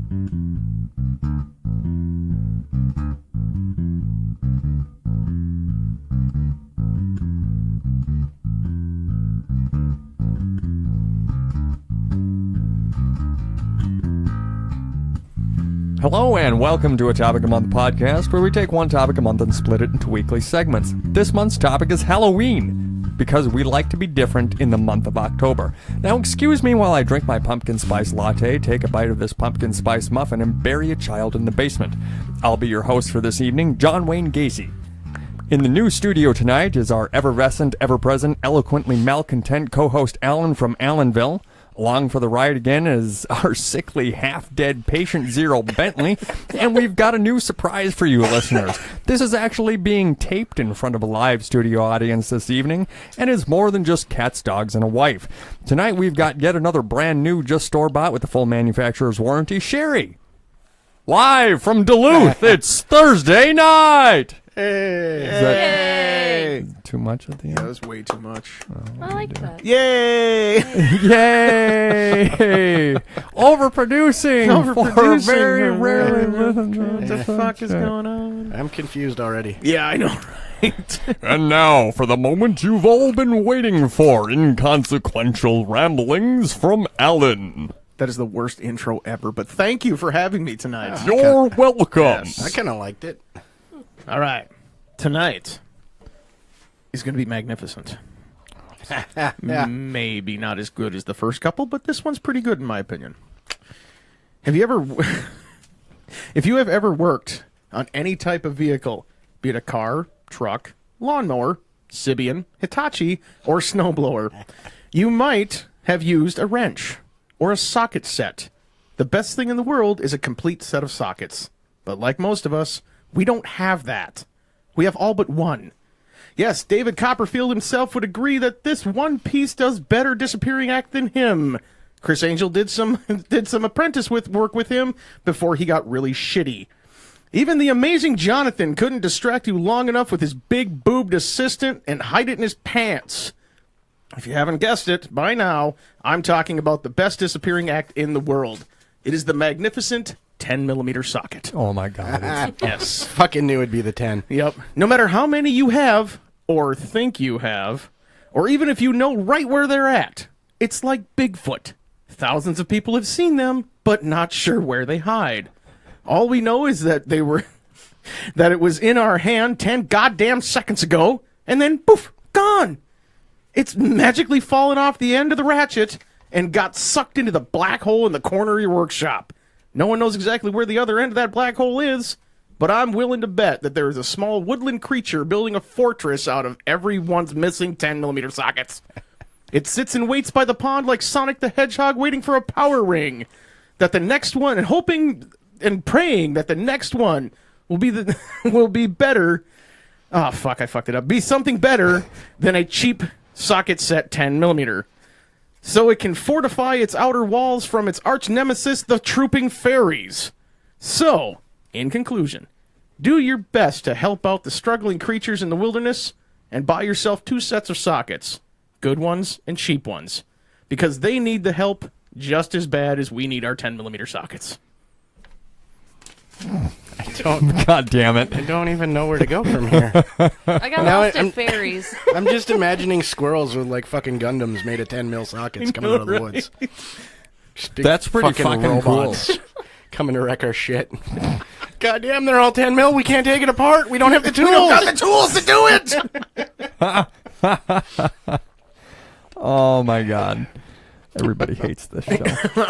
Hello and welcome to a Topic a Month podcast where we take one topic a month and split it into weekly segments. This month's topic is Halloween, because we like to be different in the month of October. Now excuse me while I drink my pumpkin spice latte, take a bite of this pumpkin spice muffin, and bury a child in the basement. I'll be your host for this evening, John Wayne Gacy. In the new studio tonight is our ever-vescent, ever-present, eloquently malcontent co-host Alan from Allenville. Along for the ride again is our sickly, half-dead patient Zero Bentley, and we've got a new surprise for you listeners. This is actually being taped in front of a live studio audience this evening, and is more than just cats, dogs, and a wife. Tonight we've got yet another brand new, just store-bought with the full manufacturer's warranty, Cheri. Live from Duluth, it's Thursday night! Hey! Is that too much at the end? That was way too much. I like that. Yay! Yay! Overproducing for very rarely listened to. What the fuck is going on? I'm confused already. Yeah, I know, right? And now for the moment you've all been waiting for, Inconsequential Ramblings from Alan. That is the worst intro ever, but thank you for having me tonight. You're welcome. Yes. I kind of liked it. All right. Tonight is going to be magnificent. Maybe not as good as the first couple, but this one's pretty good in my opinion. Have you ever... If you have ever worked on any type of vehicle, be it a car, truck, lawnmower, Sibian, Hitachi, or snowblower, you might have used a wrench or a socket set. The best thing in the world is a complete set of sockets. But like most of us, we don't have that. We have all but one. Yes, David Copperfield himself would agree that this one piece does better disappearing act than him. Chris Angel did some apprentice work with him before he got really shitty. Even the amazing Jonathan couldn't distract you long enough with his big-boobed assistant and hide it in his pants. If you haven't guessed it, by now, I'm talking about the best disappearing act in the world. It is the magnificent 10mm socket. Oh my god. Yes. Fucking knew it'd be the 10. Yep. No matter how many you have, or think you have, or even if you know right where they're at, it's like Bigfoot. Thousands of people have seen them, but not sure where they hide. All we know is that that it was in our hand 10 goddamn seconds ago, and then poof, gone. It's magically fallen off the end of the ratchet and got sucked into the black hole in the corner of your workshop. No one knows exactly where the other end of that black hole is, but I'm willing to bet that there is a small woodland creature building a fortress out of everyone's missing 10mm sockets. It sits and waits by the pond like Sonic the Hedgehog waiting for a power ring. That the next one, and hoping and praying that the next one will be better. Oh, fuck, I fucked it up. Be something better than a cheap socket set 10mm. So it can fortify its outer walls from its arch nemesis, the trooping fairies. So, in conclusion, do your best to help out the struggling creatures in the wilderness and buy yourself 2 sets of sockets, good ones and cheap ones, because they need the help just as bad as we need our 10mm sockets. God damn it. I don't even know where to go from here. I got lost at fairies. I'm just imagining squirrels with like fucking Gundams made of 10mm sockets coming out of the woods. That's pretty fucking robots cool. coming to wreck our shit. Goddamn, they're all 10mm. We can't take it apart. We don't have the tools. We don't have the tools to do it! Oh my god. Everybody hates this show.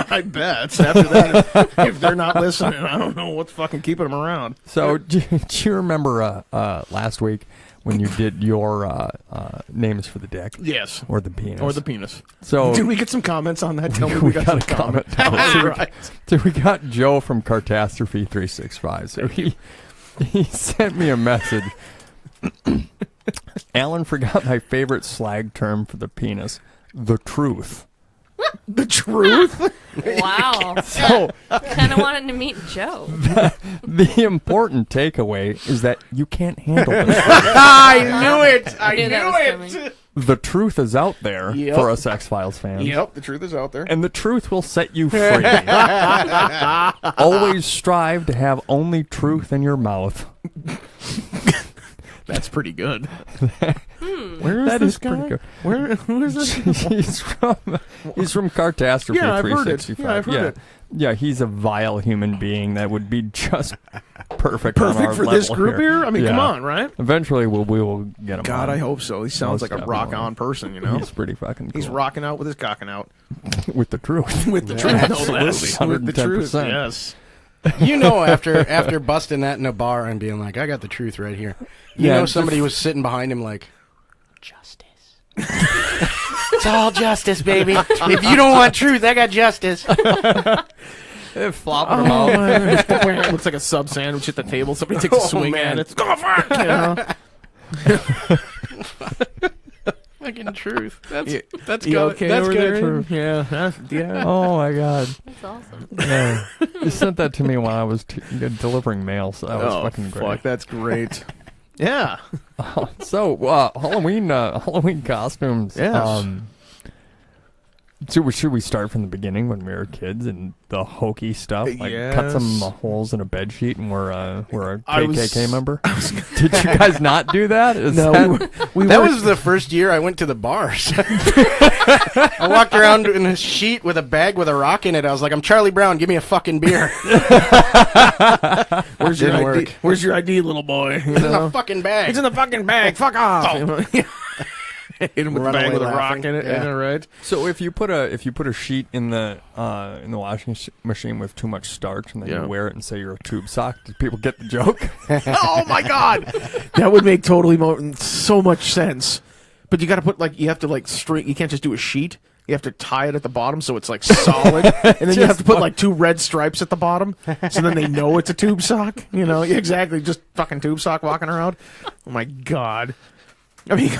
I bet. After that, if they're not listening, I don't know what's fucking keeping them around. So, do you remember last week when you did your names for the dick? Yes. Or the penis. Or the penis. So, did we get some comments on that? Tell me we got got some a comment. Right. So we got Joe from Cartastrophe 365. So he sent me a message. Alan forgot my favorite slag term for the penis, the truth. The truth? Wow. So Kind of wanted to meet Joe. the important takeaway is that you can't handle this. I knew it. I knew that was knew it. The truth is out there Yep. for us X-Files fans. Yep, the truth is out there. And the truth will set you free. Always strive to have only truth in your mouth. That's pretty good. Where is this guy? Pretty good. Who is this? he's from Cartastrophe Yeah, I've heard it. 365. Yeah, I've heard it. Yeah, he's a vile human being that would be just perfect on our Perfect for level this group here? I mean, come on, right? Eventually, we will get him God, on. I hope so. He sounds Most like a definitely. rock-on person, you know? He's pretty fucking cool. He's rocking out with his cocking out. with the truth. With the truth, no Absolutely, less. With the truth, 110%. yes. You know, after busting that in a bar and being like, I got the truth right here. You Yeah, know, somebody was sitting behind him like, justice. It's all justice, baby. If you don't want truth, I got justice. Flopping him out. It looks like a sub sandwich at the table. Somebody takes a swing man. at it. Go for it! You know? Fucking truth. That's You good. okay That's over good. there? Yeah. Yeah. Oh my God! That's awesome. Yeah. You sent that to me when I was delivering mail, so that was fucking great. Fuck, that's great. Yeah. So Halloween costumes. Yes. Should we start from the beginning when we were kids and the hokey stuff? Like cut some Yes. holes in a bed sheet and we're a I KKK was- member. Did you guys not do that? That was the first year I went to the bars. I walked around in a sheet with a bag with a rock in it. I was like, I'm Charlie Brown. Give me a fucking beer. Where's your Didn't ID? work. Where's your ID, little boy? You It's in know? a fucking bag. It's in the fucking bag. Fuck off. Hit him with a Run bag away with a rock laughing. in it. Yeah. Yeah, right. So if you put a sheet in the washing machine with too much starch and then Yeah. you wear it and say you're a tube sock, do people get the joke? Oh my God, that would make so much sense. But you got to put you have to string. You can't just do a sheet. You have to tie it at the bottom so it's solid, and then you have to put 2 red stripes at the bottom, so then they know it's a tube sock. You know, exactly, just fucking tube sock walking around. Oh my God. I mean,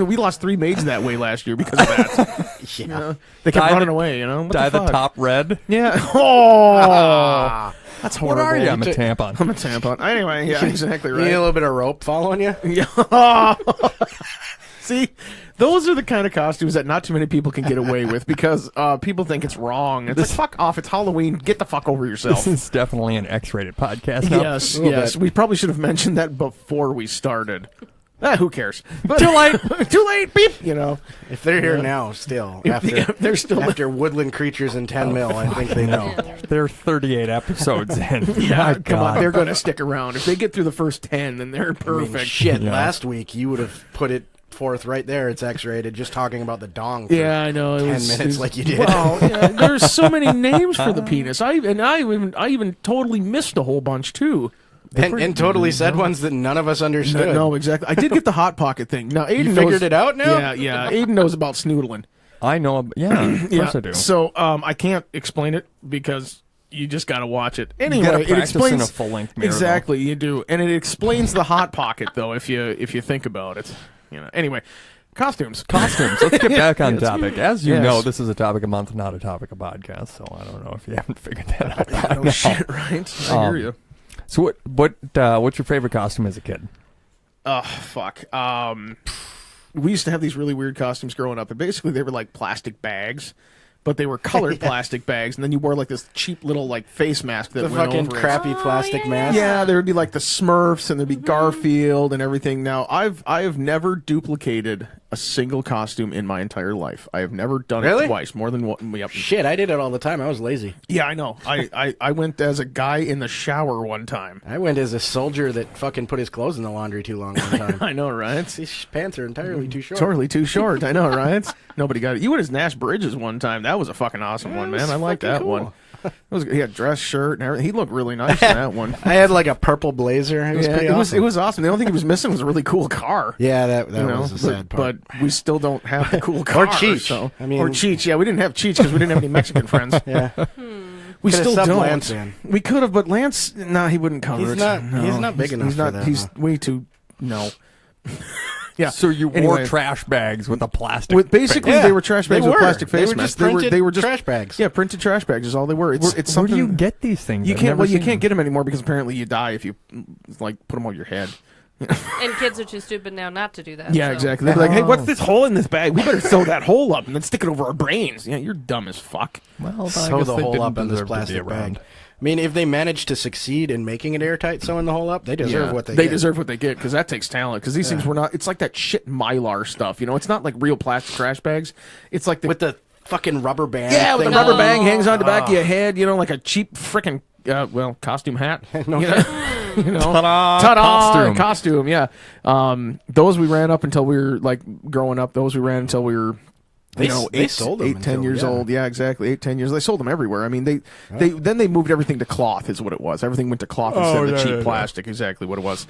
we lost 3 maids that way last year because of that. You know, they kept Dye running the- away. You know, what Dye the fuck? top red. Yeah. Oh, that's What horrible. are you? I'm a tampon. I'm a tampon. Anyway, yeah, exactly You need a right. little bit of rope following you? Yeah. See, those are the kind of costumes that not too many people can get away with because people think it's wrong. It's fuck off. It's Halloween. Get the fuck over yourself. This is definitely an X-rated podcast. Now. Yes, little yes. bit. We probably should have mentioned that before we started. Who cares? But, Too late. Too late. Beep. You know, If they're here now, still, they're still. after Woodland Creatures in 10 mil, I think they know. They're 38 episodes in. Yeah, My come God. on. They're going to stick around. If they get through the first 10, then they're I mean, perfect. shit, Yeah. last week you would have put it forth right there. It's X-rated, just talking about the dong. For Yeah, I know. 10 minutes like you did. Well, yeah, there's so many names for the penis. I even totally missed a whole bunch too. And totally said ones that none of us understood. No, exactly. I did get the hot pocket thing. Now Aiden You knows, figured it out now? Yeah. Aiden knows about snoodling. I know. Yeah, of course I do. So I can't explain it because you just got to watch it. Anyway, gotta it practice explains in a full-length mirror, exactly. You do, and it explains the hot pocket though. If you think about it, Anyway, costumes. Let's get back on topic. As you Yes. know, this is a topic a month, not a topic a podcast. So I don't know if you haven't figured that out. by Oh now. shit! Right? I hear you. So what's your favorite costume as a kid? Oh, fuck. We used to have these really weird costumes growing up, and basically they were like plastic bags, but they were colored plastic bags, and then you wore this cheap little face mask that The went fucking over it. crappy plastic yeah. mask. Yeah, there would be the Smurfs, and there'd be Garfield and everything. Now, I have never duplicated a single costume in my entire life. I have never done Really? it twice, more than one. Yep. Shit, I did it all the time. I was lazy. Yeah, I know. I went as a guy in the shower one time. I went as a soldier that fucking put his clothes in the laundry too long one time. I know, right? These pants are entirely too short. Totally too short. I know, right? Nobody got it. You went as Nash Bridges one time. That was a fucking awesome one, man. I like fucking that cool. one. He had a dress shirt and everything. He looked really nice in that one. I had a purple blazer. It was pretty awesome. It was awesome. The only thing he was missing was a really cool car. Yeah, that You know, was the sad part. But we still don't have the cool car. Or Cheech. So. I mean- or Cheech. Yeah, we didn't have Cheech because we didn't have any Mexican friends. Yeah. We Could've still subbed don't. Lance in. We could have, but Lance, he wouldn't cover He's it. not- No, he's not big enough He's for not. that, He's huh? way too. No. Yeah. So you wore Anyway. trash bags with a plastic. Basically, Yeah, they were trash bags they with were. plastic They face were masks. just They were printed just trash bags. Yeah, printed trash bags is all they were. It's Where something do you get these things? you I've can't. never Well, you seen can't get them anymore because apparently you die if you like put them on your head. And kids are too stupid now not to do that. Yeah, so. exactly. They'd be like, "Hey, what's this hole in this bag? We better sew that hole up and then stick it over our brains." Yeah, you're dumb as fuck. Well, I Sew guess the they hole didn't up in this deserve to be plastic around. bag. I mean, if they manage to succeed in making it airtight, sewing the hole up, they deserve what they get. deserve what they get because that takes talent. Because these things were not. It's like that shit Mylar stuff. You know, it's not like real plastic trash bags. It's like the With the fucking rubber band. with the thing. rubber No. bang hangs on the back of your head. You know, like a cheap frickin' costume hat. No, You know? You know? Ta-da! Ta-da! Costume. Yeah. Those we ran up until we were like growing up. Those we ran until we were. They Eight, sold them 8, 10 until- years yeah. old. Yeah, exactly. 8, 10 years. They sold them everywhere. I mean, they moved everything to cloth, is what it was. Everything went to cloth instead of the cheap plastic. Exactly what it was.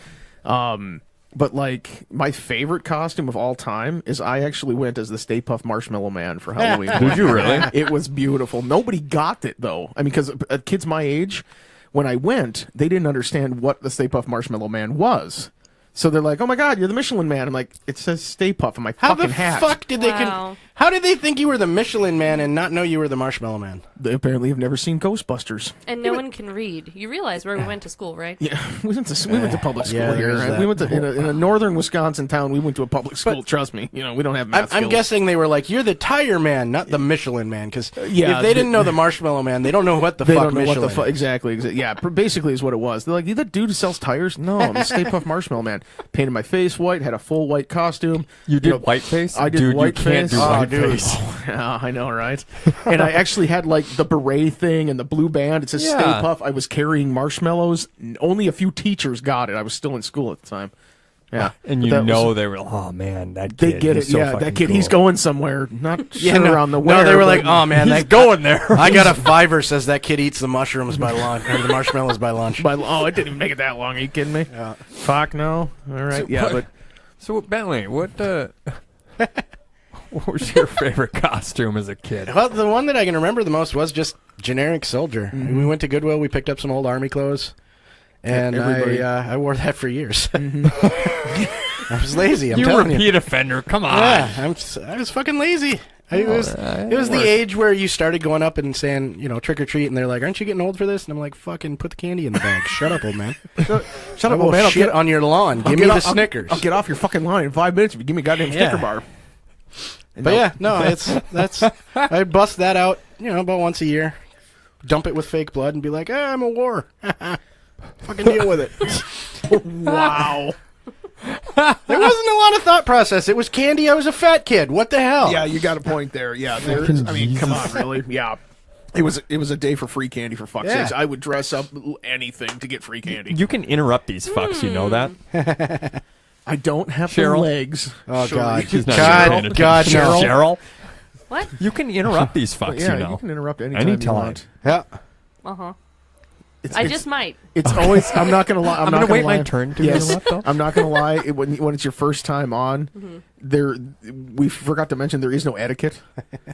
But like my favorite costume of all time is I actually went as the Stay Puft Marshmallow Man for Halloween. Did you really? It was beautiful. Nobody got it though. I mean, because kids my age, when I went, they didn't understand what the Stay Puft Marshmallow Man was. So they're like, "Oh my God, you're the Michelin Man!" I'm like, "It says Stay Puft on my How fucking the hat." fuck did they? Wow. How did they think you were the Michelin Man and not know you were the Marshmallow Man? They apparently have never seen Ghostbusters. And no one can read. You realize where we went to school, right? Yeah, we went to public school Yeah, here. there's Right? that. We went to in a northern Wisconsin town. We went to a public school. Trust me, you know we don't have math I'm skills. guessing they were like, "You're the Tire Man, not the Michelin Man." Because yeah, if they didn't know the Marshmallow Man, they don't know what the They fuck don't know Michelin what the fuck is. exactly. Yeah, basically is what it was. They're like, "You the dude who sells tires?" No, I'm the Stay Puft Marshmallow Man. Painted my face white, had a full white costume. You did know, whiteface? I did Dude, whiteface. you can't do Oh, whiteface. Yeah, I know, right? And I actually had like the beret thing and the blue band. It says Stay Yeah. Puft. I was carrying marshmallows. Only a few teachers got it. I was still in school at the time. Yeah, And But you that know was- they were, oh man, that they kid. get it. he's so Yeah, fucking that kid. He's cool. going somewhere. Not Yeah, sure no, on the no, where. they were but like, "Oh man, He's that going there. I got a fiver says that kid eats the mushrooms by lunch or the marshmallows by lunch." it didn't even make it that long. Are you kidding me? Yeah. Fuck no. All right. So yeah, what- but So Bentley, what was your favorite costume as a kid? Well, the one that I can remember the most was just generic soldier. Mm-hmm. We went to Goodwill. We picked up some old army clothes, and Everybody- I wore that for years. Mm-hmm. I was lazy. I'm You telling you. repeat offender, come on. Yeah, I was fucking lazy. It was the age where you started going up and saying, trick or treat, and they're like, "Aren't you getting old for this?" And I'm like, "Fucking put the candy in the bag. Shut up, old man. shut I up, will old man. I'll shit get, on your lawn. I'll Give get me the off- Snickers." I'll get off your fucking line in 5 minutes if you give me a goddamn Yeah. Snicker bar. But yeah, no, that's I bust that out, about once a year, dump it with fake blood, and be like, "I'm a war." Fucking deal with it. Wow. There wasn't a lot of thought process. It was candy. I was a fat kid. What the hell? Yeah, you got a point there. Yeah, there's. I mean, come on, really? Yeah. It was a day for free candy, for fuck's Yeah. sakes. I would dress up anything to get free candy. You can interrupt these fucks, you know that? I don't have Cheryl? the legs. Oh, Sure. God. She's not God, even paying God, attention. no. Cheryl, What? you can interrupt these fucks, Yeah, you know. you can interrupt anytime. Anytime. You want. Yeah. Uh-huh. It's, I it's- just might. It's always. I'm not gonna lie. I'm gonna not wait lie. my turn to Yes, interrupt, though. I'm not gonna lie. When it's your first time on, we forgot to mention there is no etiquette.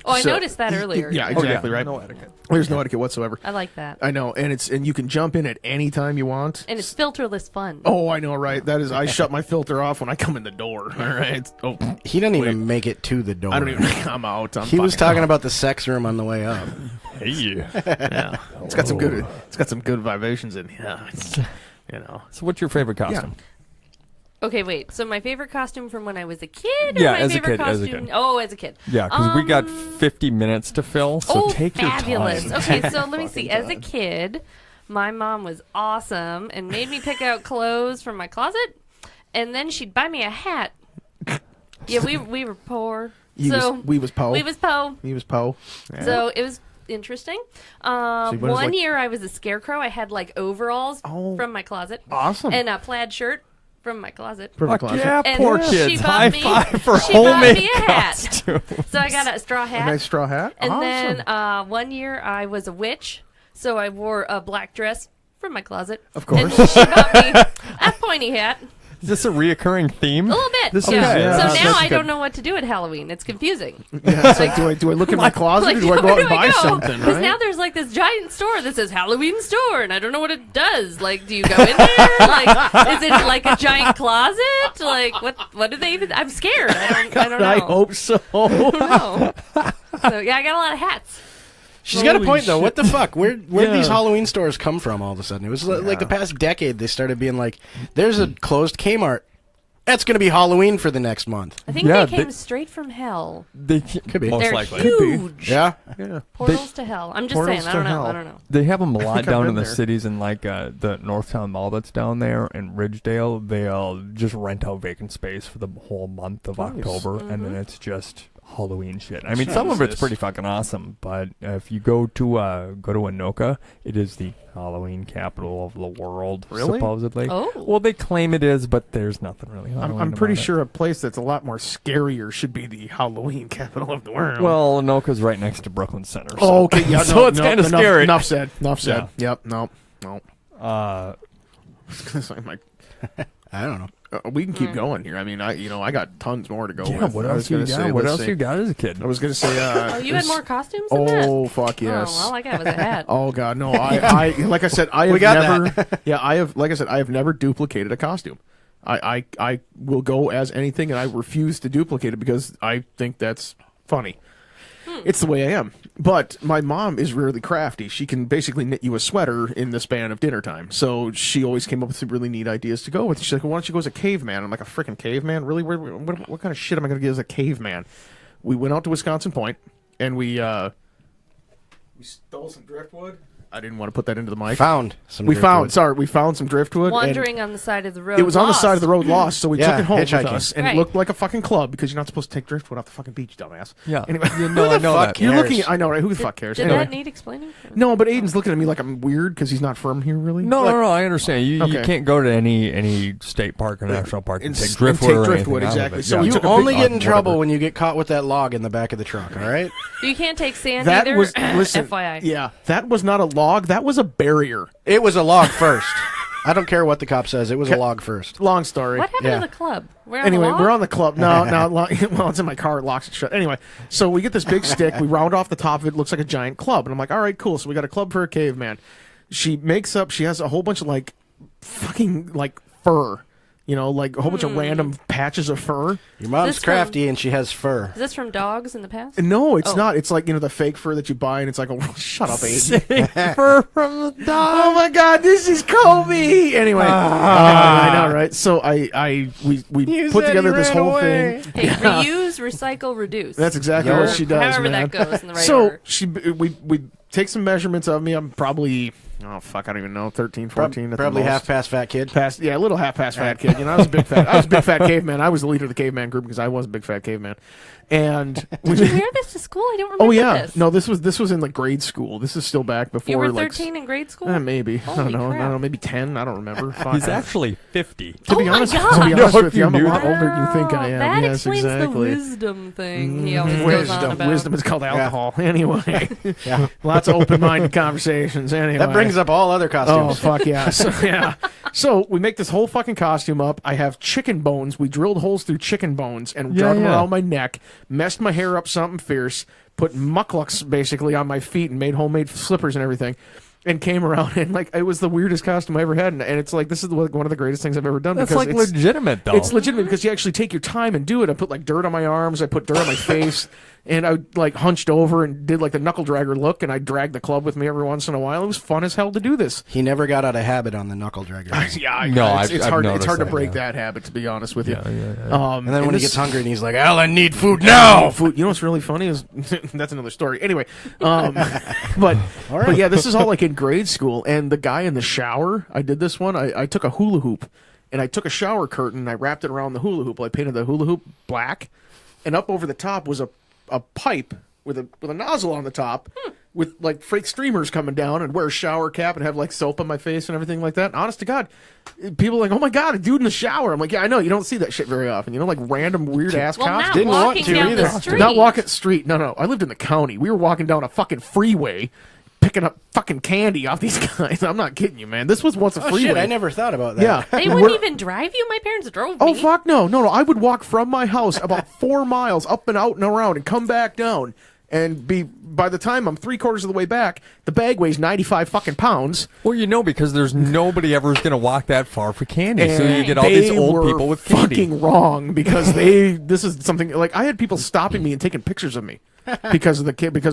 Oh, I So- noticed that earlier. Yeah, exactly right. No etiquette. There's no etiquette whatsoever. I like that. I know, and you can jump in at any time you want. And it's filterless fun. Oh, I know, right? That is, I shut my filter off when I come in the door. All right. Oh, He didn't even make it to the door. I don't even. I'm out. He was talking about the sex room on the way up. Hey. Yeah, it's got some good. It's got some good vibrations in. Yeah, it's, So what's your favorite costume? Okay, wait. So my favorite costume from when I was a kid? Or Yeah, my as a favorite kid, as a costume? kid. Oh, as a kid. Yeah, because we got 50 minutes to fill, so take fabulous. your time. Okay, so let me see. As a kid, my mom was awesome and made me pick out clothes from my closet, and then she'd buy me a hat. Yeah, we were poor. we was Poe. We was po. He was Poe. So it was interesting. when it was One like- year I was a scarecrow. I had like overalls Oh. from my closet Awesome. and a plaid shirt from my closet. Perfect Fuck closet. yeah, And poor she kids. bought High me- five for she bought homemade me a hat. costume. So I got a straw A hat. nice straw hat. And Awesome. then one year I was a witch, so I wore a black dress from my closet. Of course. And she bought me a pointy hat. Is this a reoccurring theme? A little bit. This yeah. is- yeah, So that's now I good. don't know what to do at Halloween. It's confusing. Yeah, it's like, do I look in my closet or do I go out and buy something? Because Right? now there's like this giant store that says Halloween store, and I don't know what it does. Like, do you go in there? Like, is it like a giant closet? Like, what do they even? I'm scared. I don't know. I hope so. I don't know. So yeah, I got a lot of hats. She's got a Holy point, though. shit. What the fuck? Where'd Yeah. these Halloween stores come from all of a sudden? It was like the past decade they started being like, there's a closed Kmart. That's going to be Halloween for the next month. I think Yeah, they came they- straight from hell. Could be. Most They're likely. huge. Yeah? Yeah. Portals to hell. I'm just Portals saying. I to don't know. hell. I don't know. They have them a lot I've down in been the there. cities, and like the Northtown Mall that's down there and Ridgedale. They'll just rent out vacant space for the whole month of October, and then it's just Halloween shit. I mean, some of it's Jesus. pretty fucking awesome, but if you go to Anoka, it is the Halloween capital of the world, Really? supposedly. Oh. Well, they claim it is, but there's nothing really Halloween I'm pretty about it. sure a place that's a lot more scarier should be the Halloween capital of the world. Well, Anoka's right next to Brooklyn Center. oh, okay, yeah, so it's kind of scary. Enough said. Enough said. Yep. No. It's like I don't know. we can keep going here. I mean, I got tons more to go yeah, with. what I was else you gonna got? say, What let's else see. you got as a kid? I was gonna say. Oh, you had more costumes than that? Oh fuck yes. Oh, all I got was a hat. Oh god, no! I like I said, I have We got never. Yeah, I have. Like I said, I have never duplicated a costume. I will go as anything, and I refuse to duplicate it because I think that's funny. It's the way I am. But my mom is really crafty. She can basically knit you a sweater in the span of dinner time. So she always came up with some really neat ideas to go with. She's like, well, why don't you go as a caveman? I'm like, a freaking caveman? Really? What kind of shit am I going to get as a caveman? We went out to Wisconsin Point, and we stole some driftwood. I didn't want to put that into the mic. We found some driftwood. Wandering on the side of the road. It was on the lost. side of the road lost, so we Yeah, took it home with hitchhiking. us, and Right. it looked like a fucking club because you're not supposed to take driftwood off the fucking beach, dumbass. Yeah. Anyway, You know, I know fuck that. you're cares? looking. I know, right? Who the fuck cares? Did Anyway. that need explaining? No, but Aiden's looking at me like I'm weird because he's not from here, really. No, Like, no, I understand. You Okay. can't go to any state park or national park and And take s- driftwood and or take anything driftwood, out of exactly. it. So Yeah. we You took a only big- get in trouble whatever. when you get caught with that log in the back of the truck, all right? You can't take sand That either. was listen. FYI. Yeah, that was not a log. That was a barrier. It was a log first. I don't care what the cop says. It was a log first. Long story. What happened Yeah. to the club? We're on Anyway, the log? we're on the club. No, well, it's in my car. It locks it shut. Anyway, so we get this big stick. We round off the top of it. Looks like a giant club. And I'm like, all right, cool. So we got a club for a caveman. She has a whole bunch of like fucking like fur. You know, like a whole bunch of random patches of fur. Your mom's This from- crafty and she has fur. Is this from dogs in the past? No, it's Oh. not. It's like, the fake fur that you buy, and it's like, oh, shut up, Aiden. Fur from the dog. Oh my God, this is Kobe. Anyway, I know, right? So we put together this whole thing. Hey, reuse, recycle, reduce. That's exactly Or what she does, however man. that goes in the right So order. we take some measurements of me. I'm probably, oh fuck, I don't even know, 13, 14 at the Probably most. half past fat kid. Yeah, a little half past fat kid. I was a big fat caveman. I was the leader of the caveman group because I was a big fat caveman. And we Did you wear this to school? I don't remember oh yeah, this. no, this was in like grade school. This is still back before You were like 13 in grade school? maybe I Holy don't know. I crap. don't know, maybe 10. I don't remember. Fuck. He's actually 50. to be Oh my honest, God. to be I honest know with if you, you I'm a knew lot that. older than you think I am. That Yes, explains exactly. the wisdom thing he always goes on about. Wisdom is called alcohol. Anyway, lots of open-minded conversations. Anyway, That brings up all other Oh costumes. fuck yeah! So we make this whole fucking costume up. I have chicken bones. We drilled holes through chicken bones and drawn them around my neck. Messed my hair up something fierce. Put mucklucks basically on my feet and made homemade slippers and everything. And came around and like it was the weirdest costume I ever had. And it's like this is like one of the greatest things I've ever done. That's because like it's, legitimate, though. It's legitimate because you actually take your time and do it. I put like dirt on my arms. I put dirt on my face. And I like hunched over and did like the knuckle dragger look, and I dragged the club with me every once in a while. It was fun as hell to do this. He never got out of habit on the knuckle dragger. Yeah, No, it's I've hard. It's noticed hard to that, break yeah. that habit, to be honest with you. Yeah. And then when he this- gets hungry and he's like, Al, I need food now. food. You know what's really funny is that's another story. Anyway, but yeah, this is all like in grade school, and the guy in the shower. I did this one. I took a hula hoop, and I took a shower curtain, and I wrapped it around the hula hoop. I painted the hula hoop black, and up over the top was a pipe with a nozzle on the top. With like fake streamers coming down, and wear a shower cap and have like soap on my face and everything like that. And honest to God, people are like, oh my God, a dude in the shower. I'm like, yeah, I know. You don't see that shit very often. You know, like random weird ass Well, cops. not Didn't want walking to down either. the street. Not walking street. No. I lived in the county. We were walking down a fucking freeway, picking up fucking candy off these guys. I'm not kidding you, man. This was once a freeway. Shit, I never thought about that. Yeah. They wouldn't even drive you? My parents drove me. Oh, fuck no. No. I would walk from my house about 4 miles up and out and around and come back down. And by the time I'm 3/4 of the way back, the bag weighs 95 fucking pounds. Well, because there's nobody ever is going to walk that far for candy. And so you get all these old people with candy. Fucking wrong because this is something like I had people stopping me and taking pictures of me because of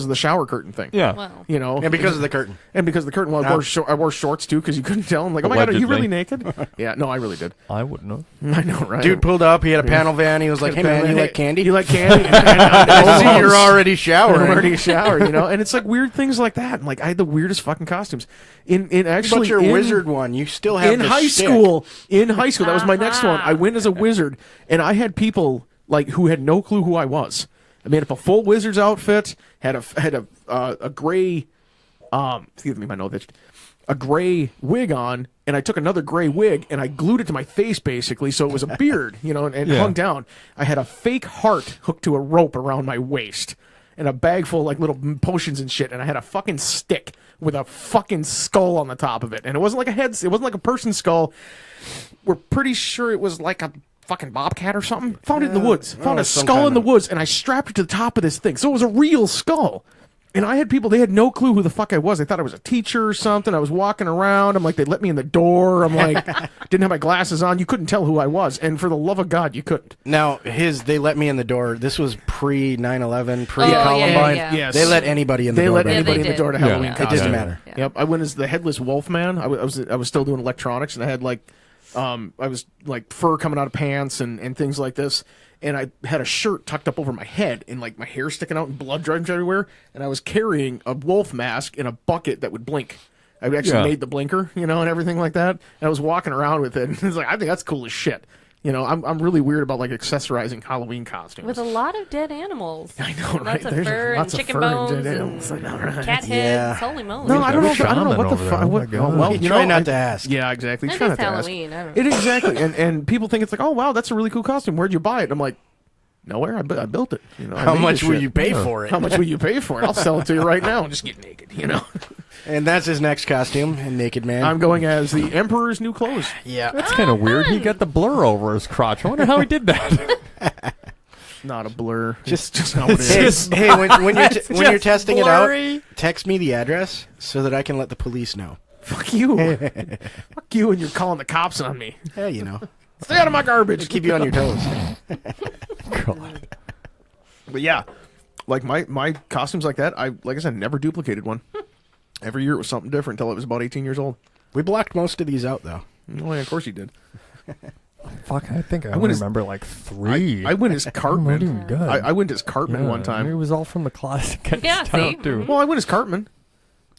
the shower curtain thing. Yeah. Wow. And because of the curtain. And because of the curtain, well, I wore shorts too because you couldn't tell. I'm like, oh my god, are you really naked? Yeah, no, I really did. I wouldn't know. I know, right? Dude pulled up. He had a panel van. He was like, "Hey man, you like candy? You like candy?" I see you're already showering. I'm already showered, and it's like weird things like that. And like I had the weirdest fucking costumes. But your wizard one, you still have in the high stick. school. In high school, that was my next one. I went as a wizard, and I had people like who had no clue who I was. I made up a full wizard's outfit. Had a gray, excuse me, my nose itched. A gray wig on, and I took another gray wig and I glued it to my face basically, so it was a beard, and hung down. I had a fake heart hooked to a rope around my waist, and a bag full of like little potions and shit, and I had a fucking stick with a fucking skull on the top of it, and it wasn't like it wasn't like a person's skull. We're pretty sure it was like a fucking bobcat or something. Found it in the woods. Found a skull in the woods, and I strapped it to the top of this thing, so it was a real skull. And I had people, they had no clue who the fuck I was. They thought I was a teacher or something. I was walking around. I'm like, they let me in the door. I'm like, didn't have my glasses on. You couldn't tell who I was. And for the love of God, you couldn't. Now, they let me in the door. This was pre 9/11, pre Columbine. Yes. They let anybody in the door. They let back anybody they in the door to Halloween Yeah. costume. It doesn't matter. Yeah. Yep. I went as the Headless Wolfman. I was still doing electronics, and I had like, I was like fur coming out of pants and things like this. And I had a shirt tucked up over my head and like my hair sticking out and blood dripping everywhere. And I was carrying a wolf mask in a bucket that would blink. I actually made the blinker, and everything like that. And I was walking around with it. And it's like, I think that's cool as shit. I'm really weird about like accessorizing Halloween costumes. With a lot of dead animals. I know, right? Lots of There's fur lots and of chicken fur bones and dead and animals. I know, right? cat heads. Yeah. Holy moly. No, I don't know. Shaman I don't know what the over fuck. there. Oh my God. Well, You try not to ask. Yeah, exactly. It Try is not to ask. Halloween. I don't know. It exactly, and people think it's like, oh wow, that's a really cool costume. Where'd you buy it? I'm like, nowhere. I built it. I How made much this will shit. you pay for it? How much will you pay for it? I'll sell it to you right now and just get naked. And that's his next costume, a naked man. I'm going as the Emperor's new clothes. yeah. That's kind of weird. He got the blur over his crotch. I wonder how he did that. Not a blur. Just how it Hey, is. hey, when you're testing blurry. it out, text me the address so that I can let the police know. Fuck you. Fuck you, and you're calling the cops on me. Hey, Stay out of my garbage. keep you on your toes. God. But yeah, like my costumes like that, like I said, never duplicated one. Every year it was something different until I was about 18 years old. We blocked most of these out, though. Oh, yeah, of course you did. Fuck, I think I went as- remember like 3. I went as Cartman. even good. I went as Cartman one It time. was all from the classic kind Yeah, of stuff, see? too. Well, I went as Cartman.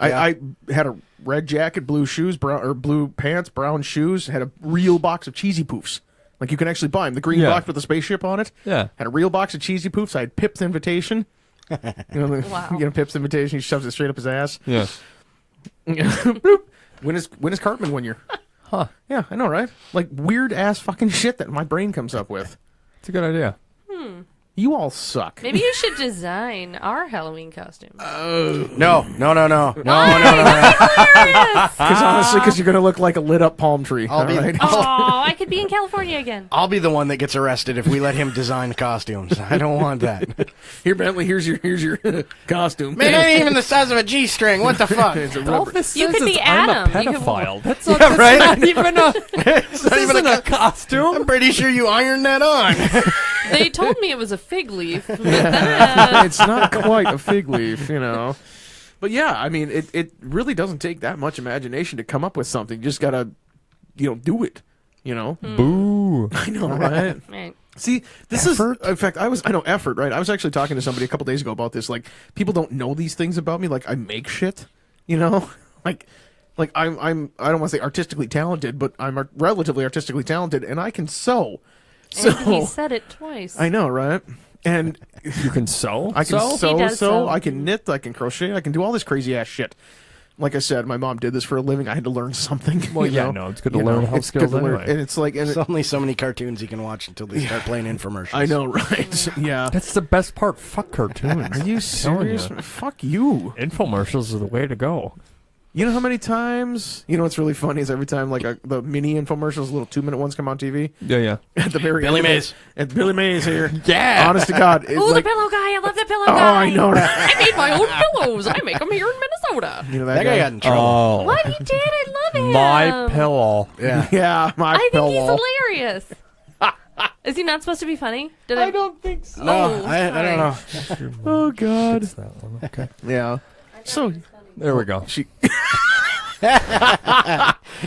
Yeah. I had a red jacket, blue shoes, blue pants, brown shoes. Had a real box of cheesy poofs. Like you can actually buy them. The green box with the spaceship on it. Yeah. Had a real box of cheesy poofs. I had Pip's invitation. Wow. Pip's invitation. He shoves it straight up his ass. Yeah. Bloop. Win his Cartman 1 year. Huh. Yeah, I know, right? Like weird ass fucking shit that my brain comes up with. It's a good idea. You all suck. Maybe you should design our Halloween costume. No. Because honestly, because you're gonna look like a lit up palm tree. I'll be- right? Oh, I could be in California again. I'll be the one that gets arrested if we let him design costumes. I don't want that. Here, Bentley. Here's your costume. Man, it ain't even the size of a G-string. What the fuck? It's a All rubber. this You says could is be I'm a Adam. You could- pedophile. That's Yeah, that's right? not even a. It's not even isn't a costume. I'm pretty sure you ironed that on. They told me it was a fig leaf. But It's not quite a fig leaf, But yeah, I mean, it really doesn't take that much imagination to come up with something. You just gotta, do it. Boo. I know, right? Right. See, this Effort? is in fact I know effort, right? I was actually talking to somebody a couple days ago about this. Like, people don't know these things about me. Like, I make shit, like I'm I don't want to say artistically talented, but I'm relatively artistically talented, and I can sew. So And he said it twice. I know, right? And You can sew? I can He sew, does sew. I can knit, I can crochet, I can do all this crazy ass shit. like I said, my mom did this for a living. I had to learn something. Well, you yeah, know? no, it's good to You learn know, health it's good skills to learn. anyway. And it's like, There's only so many cartoons you can watch until they start playing infomercials. I know, right? Yeah. That's the best part. Fuck cartoons. Are you telling serious? you. Fuck you. Infomercials are the way to go. You know how many times? You know what's really funny is every time like the mini infomercials, little 2-minute ones come on TV. Yeah. At the very Billy end, Mays. And Billy Mays here. Yeah. Honest to God. It's Ooh, like, the pillow guy. I love the pillow oh, guy. I know that. I made my own pillows. I make them here in Minnesota. You know That guy got in trouble. Oh. What he did, I love him. My pillow. Yeah. Yeah, my I think pillow. he's hilarious. Is he not supposed to be funny? Did I don't think so. No, Oh, I don't know. Oh God. It's that one. Okay. Yeah. So There we go. she.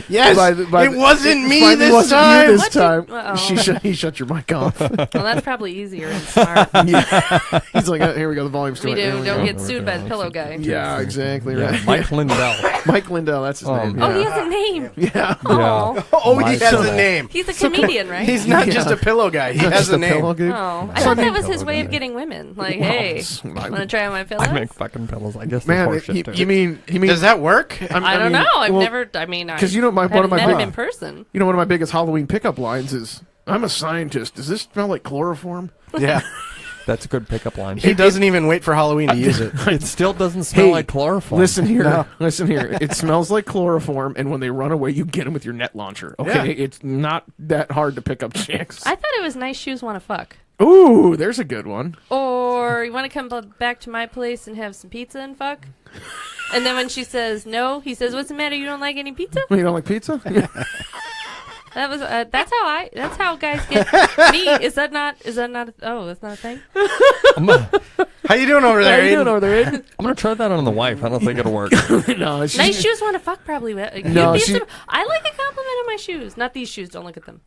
Yes, it wasn't me finally this wasn't you time. this What did- time. Uh-oh. He shut your mic off. Well, that's probably easier and smart. Yeah. He's like, here we go. The volume's We too high. do. Here Don't go. get sued by the pillow guy. Yeah, exactly Yeah, right. Mike Lindell. Mike Lindell. That's his name. Oh, Yeah. he has a name. Yeah. Oh, Oh, My he has pillow. a name. he's a comedian, right? He's not Yeah. just a pillow guy. He has Just a a pillow name. dude. Oh, I So thought I that mean- was his way of getting women. Like, Well, hey, it's- want to try on my pillow? I make fucking pillows. I guess Man, that's horseshit, too. you mean Does that work? I don't know. I've well, never. I mean, I 'cause you know one of haven't my met him big- in person. You know, one of my biggest Halloween pickup lines is, "I'm a scientist. Does this smell like chloroform?" Yeah. That's a good pickup line. He doesn't even wait for Halloween to use it. It still doesn't smell Hey, like chloroform. Listen here. No. Listen here. It smells like chloroform, and when they run away, you get them with your net launcher. Okay, Yeah. it's not that hard to pick up chicks. I thought it was nice shoes want to fuck. Ooh, there's a good one. Or you want to come back to my place and have some pizza and fuck? And then when she says no, he says, "What's the matter? You don't like any pizza?" You don't like pizza? That was that's how guys get me. Is that not? Oh, that's not a thing. How you doing over there, How you doing Aiden? over there, Aiden? I'm going to try that on the wife. I don't think it'll work. No, she's, Nice shoes want to fuck probably. You'd No, be she- I like a compliment on my shoes. Not these shoes. Don't look at them.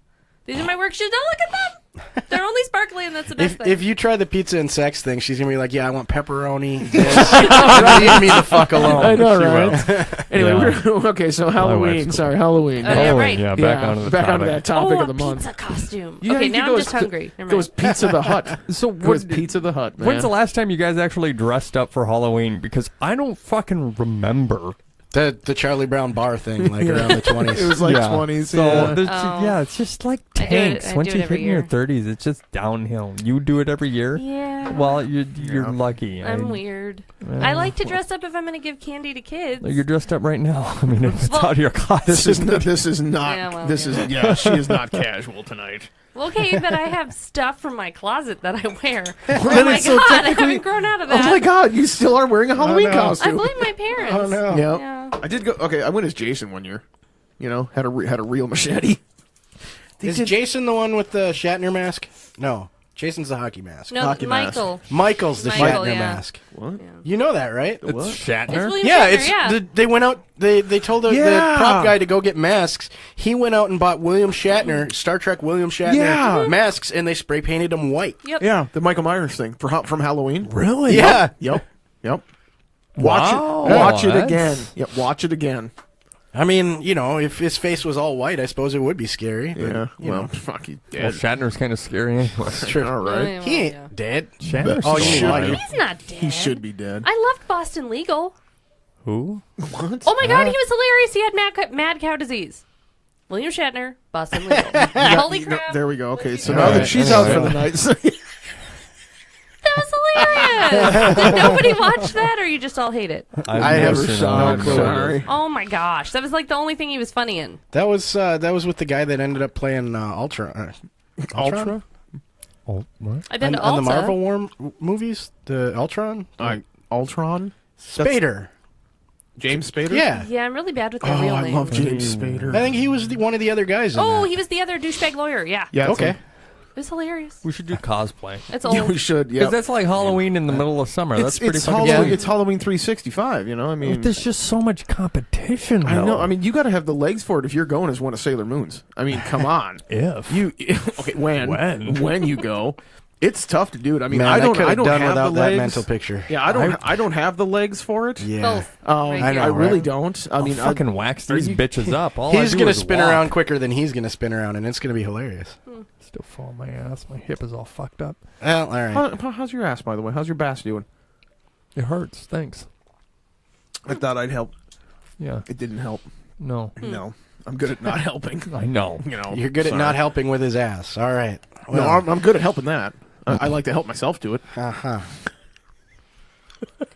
These are my work shoes. Don't look at them. They're only sparkly, and that's the best thing. If you try the pizza and sex thing, she's gonna be like, "Yeah, I want pepperoni." Leave me the fuck alone. I know, She right? Anyway, Yeah. okay, so Halloween. wife's cool. Sorry, Halloween. Oh, yeah, Halloween, right. yeah, back onto the topic. onto that topic oh, of the a month. pizza costume. Yeah, okay, you now go I'm as just pi- hungry. Never Goes mind. Pizza the Hut. So Goes Pizza the Hut, man. when's the last time you guys actually dressed up for Halloween? Because I don't fucking remember. The Charlie Brown bar thing, like around the 20s. It was like Yeah. 20s. So yeah. yeah, it's just like I do it- tanks. I Once do it you every hit in your year. 30s, it's just downhill. You do it every year. Yeah. Well, you're lucky. I'm weird. Well, I like to dress up if I'm going to give candy to kids. You're dressed up right now. I mean, if it's Well, out of your closet. This is not. This is not. Yeah, well, this yeah. is. Yeah, she is not casual tonight. Well, okay, but I have stuff from my closet that I wear. Then Oh my it's so god, I technically- haven't grown out of Oh that. my God! You still are wearing a Halloween no. I costume. blame my parents. Oh no. Yeah. Yeah. I did go. Okay, I went as Jason one year. You know, had a real machete. Is Jason the one with the Shatner mask? No. Jason's the hockey mask. No, Hockey Michael. Michael's the Michael, Shatner yeah. mask. What? Yeah. You know that, right? It's It's Shatner. William Yeah, Shatner, it's yeah. they went out. They told the Yeah. prop guy to go get masks. He went out and bought William Shatner, Star Trek William Shatner Yeah. masks, and they spray painted them white. Yep. Yeah, the Michael Myers thing from Halloween. Really? Yeah, Yep. Watch Wow. it. Watch it That's- again. Yep. Watch it again. I mean, you know, if his face was all white, I suppose it would be scary. But, Yeah. you Well, know, fuck you. Well, Dead. Shatner's kind of scary anyway. true. All Yeah, right. well, He ain't yeah. dead. Shatner's Oh, you still mean alive. like- He's not dead. He should be dead. I loved Boston Legal. Who? What? Oh my god, he was hilarious. He had mad cow disease. William Shatner, Boston Legal. Holy crap. There we go. Okay, so All now that right, she's anyway. out for the night. That was hilarious. Did nobody watch that, or you just all hate it? I never seen saw it. it. Sorry. Oh my gosh, that was like the only thing he was funny in. That was with the guy that ended up playing Ultra. Ultra? Oh, what? I've been On, to on the Ulta. Marvel movies, the Ultron, Ultron? Spader. James Spader? Yeah, Yeah, I'm really bad with Oh, their real I names. love James Spader. I think he was one of the other guys. In Oh, that. he was the other douchebag lawyer. Yeah, Yeah. Okay. it was hilarious. We should do cosplay. It's Yeah, old. we should. Because Yeah. that's like Halloween in the middle of summer. That's pretty fucking Halloween. sweet. It's Halloween 365. You know, I mean, There's just so much competition. I know. though. I mean, you got to have the legs for it if you're going as one of Sailor Moon's. I mean, come on. if You okay? When? when you go, it's tough to do it. I mean, Man, I don't. could I have don't done have without the that legs. mental picture. Yeah, I don't have the legs for it. Yeah. Both. Um, Right I know, I really right? don't. I I'll mean, fucking wax these you- bitches up. All I He's do gonna is spin walk. around quicker than he's gonna spin around, and it's gonna be hilarious. Still fall on my ass. My hip is all fucked up. Well, all right. how's your ass, by the way? How's your bass doing? It hurts. Thanks. I thought I'd help Yeah. It didn't help. No. No. I'm good at not helping. I know. You know. You're good at not helping with his ass. All right. No, Well, I'm good at helping that. I like to help myself do it. uh-huh.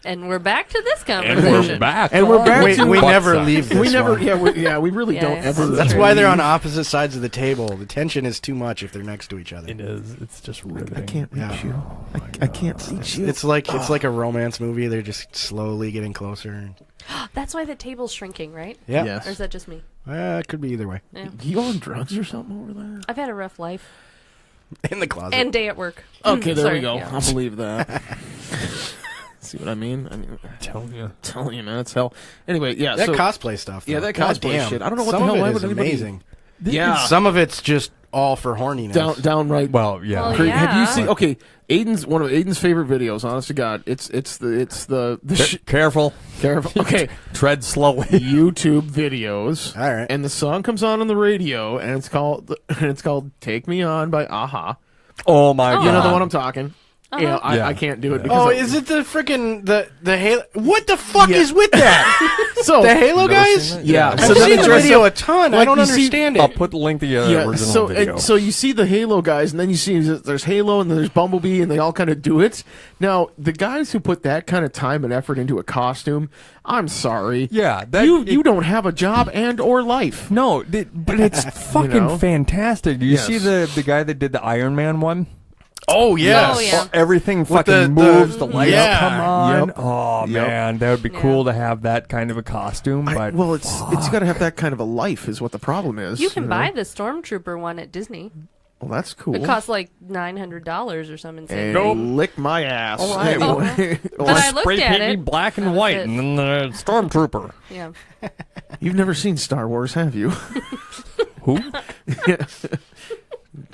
And we're back to this And conversation. we're back. And we're back We, to we butt never sex. leave this We never, one. we really Yeah, don't yeah. ever. That's why they're on opposite sides of the table. The tension is too much if they're next to each other. It is. It's just riveting. I can't reach Yeah. you. I can't reach you. It's like a romance movie. They're just slowly getting closer. That's why the table's shrinking, right? Yeah. Yes. Or is that just me? It could be either way. Yeah. You on drugs or something over there? I've had a rough life. In the closet. And day at work. Okay, there Sorry, we go. yeah. I'll believe that. See what I mean? Telling you. Telling you, man, it's hell. Anyway, yeah. that so, cosplay stuff. Though. Yeah, that God cosplay damn. shit. I don't know what Some the hell. of Why it would is anybody? amazing. Yeah. Some of it's just all for horniness. Downright. Well, yeah. Well, Have you yeah. seen? Okay, one of Aiden's favorite videos. Honest to God, it's the Careful. careful. Okay, Tread slowly. YouTube videos. All right. And the song comes on the radio, and it's called "Take Me On" by Aha. Oh my god. You know the one I'm talking. Yeah, Yeah. I can't do it because is it the freaking the Halo? What the fuck Yeah. is with that? so the Halo Never guys? seen it? Yeah. I've So then seen they the dress video up- a ton. I like don't you see- understand I'll it. put the link to the original video. So you see the Halo guys, and then you see there's Halo, and then there's Bumblebee, and they all kind of do it. Now, the guys who put that kind of time and effort into a costume, I'm sorry. Yeah, that- you don't have a job and or life. No, but it's fucking know? fantastic. Do you Yes. see the guy that did the Iron Man one? Oh yes. Oh, yeah. Everything fucking the- moves. The lights yeah. come on. Yep. Oh Yep. man, that would be Yeah. cool to have that kind of a costume. But Well, it's got to have that kind of a life, is what the problem is. You can know? buy the Stormtrooper one at Disney. Well, that's cool. It costs like $900 or something insane. Hey, lick my ass. All right. Oh. Anyway. But I looked spray at paint me it. black and That was white, it. and then the Stormtrooper. Yeah. You've never seen Star Wars, have you? Who?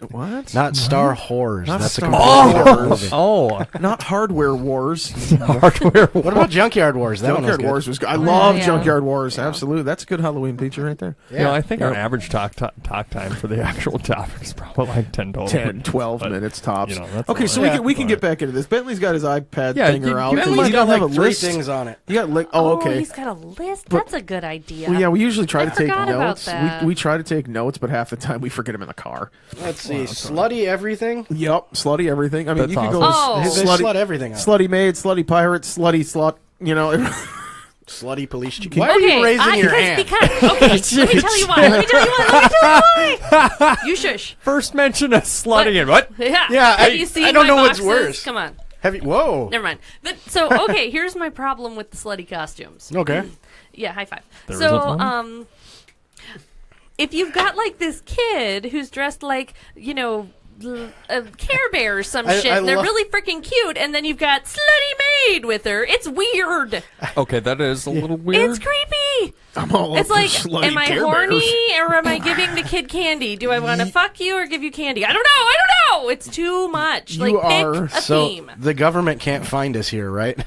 What? Not Star Whores. Not That's Star a complete Wars. different movie. Oh, Not Hardware Wars. hardware. What about Junkyard Wars? That one was Junkyard good. Wars was good. I love yeah. Junkyard Wars. Absolutely. That's a good Halloween feature right there. You know, I think our Yep. average talk time for the actual topic is probably like 10 total. 10, 12 But, minutes tops. you know, that's Okay, all so right. we can Yeah. get back into this. Bentley's got his iPad Yeah, thinger you- out. you- and Bentley's you got don't have like a 3 list. things on it. You got like okay. He's got a list. But- That's a good idea. Well, yeah, we usually try I to take forgot about notes. that. We try to take notes, but half the time we forget them in the car. Let's see. Slutty everything. Yep, slutty everything. I mean, That's you could go awesome. with Oh. They slutty, slut everything out. slutty maid, slutty pirate, slutty slut. You know, Slutty police chief. Can- Why are you raising your because, hand? Because, okay, let me tell you why. Let me tell you why. You shush. First mention of slutty and what? Yeah. Yeah, Have I- you seen I don't my know what's boxes? worse. Come on. Have you? Whoa. Never mind. So, okay, here's my problem with the slutty costumes. Okay. Yeah, high five. There So, isn't one? if you've got like this kid who's dressed like, a Care Bear or some I shit, and they're lo- really freaking cute, and then you've got Slutty Maid with her. It's weird. Okay, that is a little weird. It's creepy. I'm all It's up like, for slutty am I Care horny Bears. or am I giving the kid candy? Do I want to fuck you or give you candy? I don't know. It's too much. Like, You pick are a So theme. the government can't find us here, right?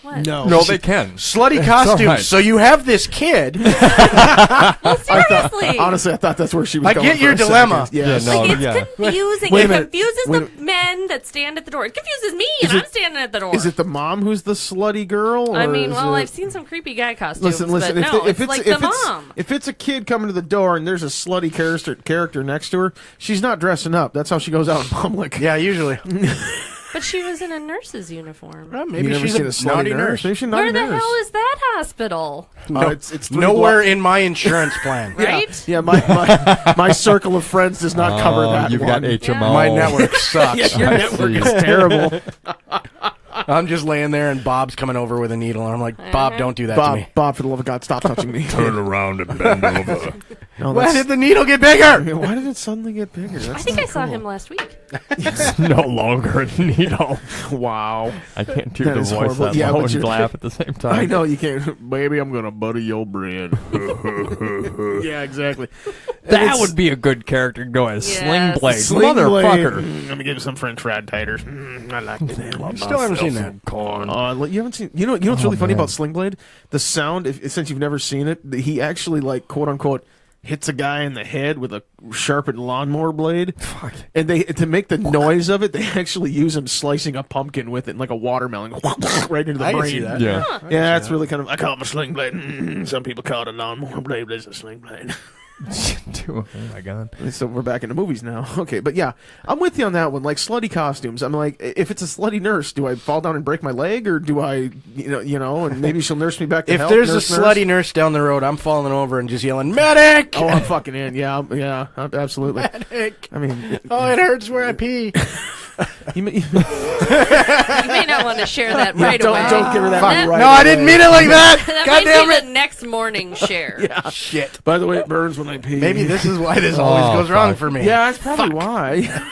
What? No, they can. Slutty It's all costumes. right. So you have this kid. Well, seriously. Honestly, I thought that's where she was I going. get for your a second. dilemma. Yes. Yeah, no. Like, it's yeah. confusing. Wait a It minute. confuses Wait the men that stand at the door. It confuses me, Is and it- I'm standing at the door. Is it the mom who's the slutty girl? I or mean, is well, it- I've seen some creepy guy costumes, Listen. but no, if it's like the mom. If it's a kid coming to the door and there's a slutty character next to her, she's not dressing up. That's how she goes out in public. Yeah, usually. But she was in a nurse's uniform. Well, You maybe never she's seen a slutty naughty nurse. Maybe she's a Where naughty the nurse. hell is that hospital? No, it's three nowhere block- in my insurance plan. Right? Yeah, my circle of friends does not cover that. You've one. got HMO. My network sucks. Yeah, your I network see. is terrible. I'm just laying there, and Bob's coming over with a needle, and I'm like, Bob, don't do that to me. Bob, for the love of God, stop touching me. Turn around and bend over. No, Why that's- did the needle get bigger? Why did it suddenly get bigger? I That's think not I saw cool. him last week. It's no longer a needle. Wow. I can't do That the is voice horrible. that Yeah, low but and you're- laugh at the same time. I know you can't. Baby, I'm gonna butter your bread. Yeah, exactly. That would be a good character to go as Yes. Sling Blade. Sling Motherfucker. Blade. Let me give you some French fried taters. I like that. Still haven't seen that. Corn. You haven't seen. You know what's really funny man. about Sling Blade? The sound. Since you've never seen it, he actually like quote unquote hits a guy in the head with a sharpened lawnmower blade. Fuck. And to make the noise of it, they actually use him slicing a pumpkin with it, like a watermelon, right into the I can brain. see that. Yeah. Huh. Yeah, that's really kind of. I call it a sling blade. Some people call it a lawnmower blade, but it's a sling blade. Oh my god. So we're back into movies now. Okay, but yeah, I'm with you on that one. Like slutty costumes, I'm like, if it's a slutty nurse, do I fall down and break my leg, or do I, and maybe she'll nurse me back to If health? there's nurse, a slutty nurse down the road, I'm falling over and just yelling, "Medic!" Oh, I'm fucking in. Yeah, absolutely. Medic! I mean, Oh, it hurts where I pee. you may not want to share that right don't away. give her that That- right No, I away. didn't mean it like that. That God might damn be it! the next morning share. Yeah. Shit. By the way, it burns when I pee. Maybe this is why this always goes wrong fuck. for me. Yeah, that's probably why.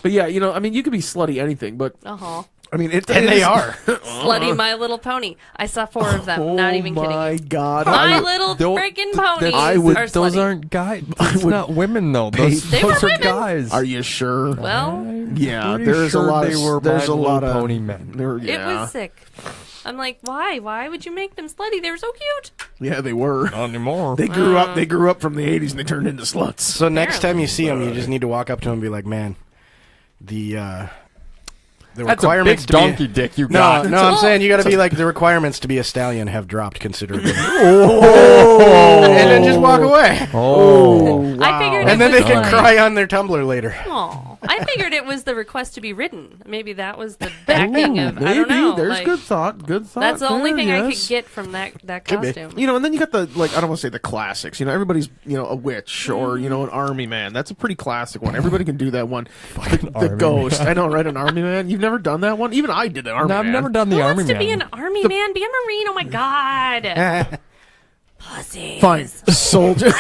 But yeah, I mean, you could be slutty anything, but Uh-huh. I mean, And they are. Slutty My Little Pony. I saw 4 of them. Not even Oh my kidding. God! My Little Those- Freaking Ponies are Those slutty. aren't guys. It's not women though. Those, They were those are women. guys. Are you sure? Well, Yeah, Pretty there's sure a lot. they were There's My a lot Little of Pony men. There, it yeah. was sick. I'm like, why? Why would you make them slutty? They were so cute. Yeah, they were. Not anymore. They grew up. They grew up from the '80s and they turned into sluts. So next time you see him, you just need to walk up to him and be like, "Man, the That's a big requirements to donkey be dick you no, got. no, I'm saying you got to be like the requirements to be a stallion have dropped considerably, Oh. and then just walk away, Oh. I figured and it then they was can like, cry on their Tumblr later. Aw. I figured it was the request to be ridden. Maybe that was the backing of. Maybe I don't know. there's like, good thought. Good thought. That's the only there, thing I yes. could get from that Could be. costume. And then you got the I don't want to say the classics. Everybody's a witch or an army man. That's a pretty classic one. Everybody can do that one. The army ghost. I know, right? An army man. You've never done that one. Even I did an army No, I've man. never done the Who army wants to man. be an army man? Be a marine. Oh my god. Pussies. Fine, soldier.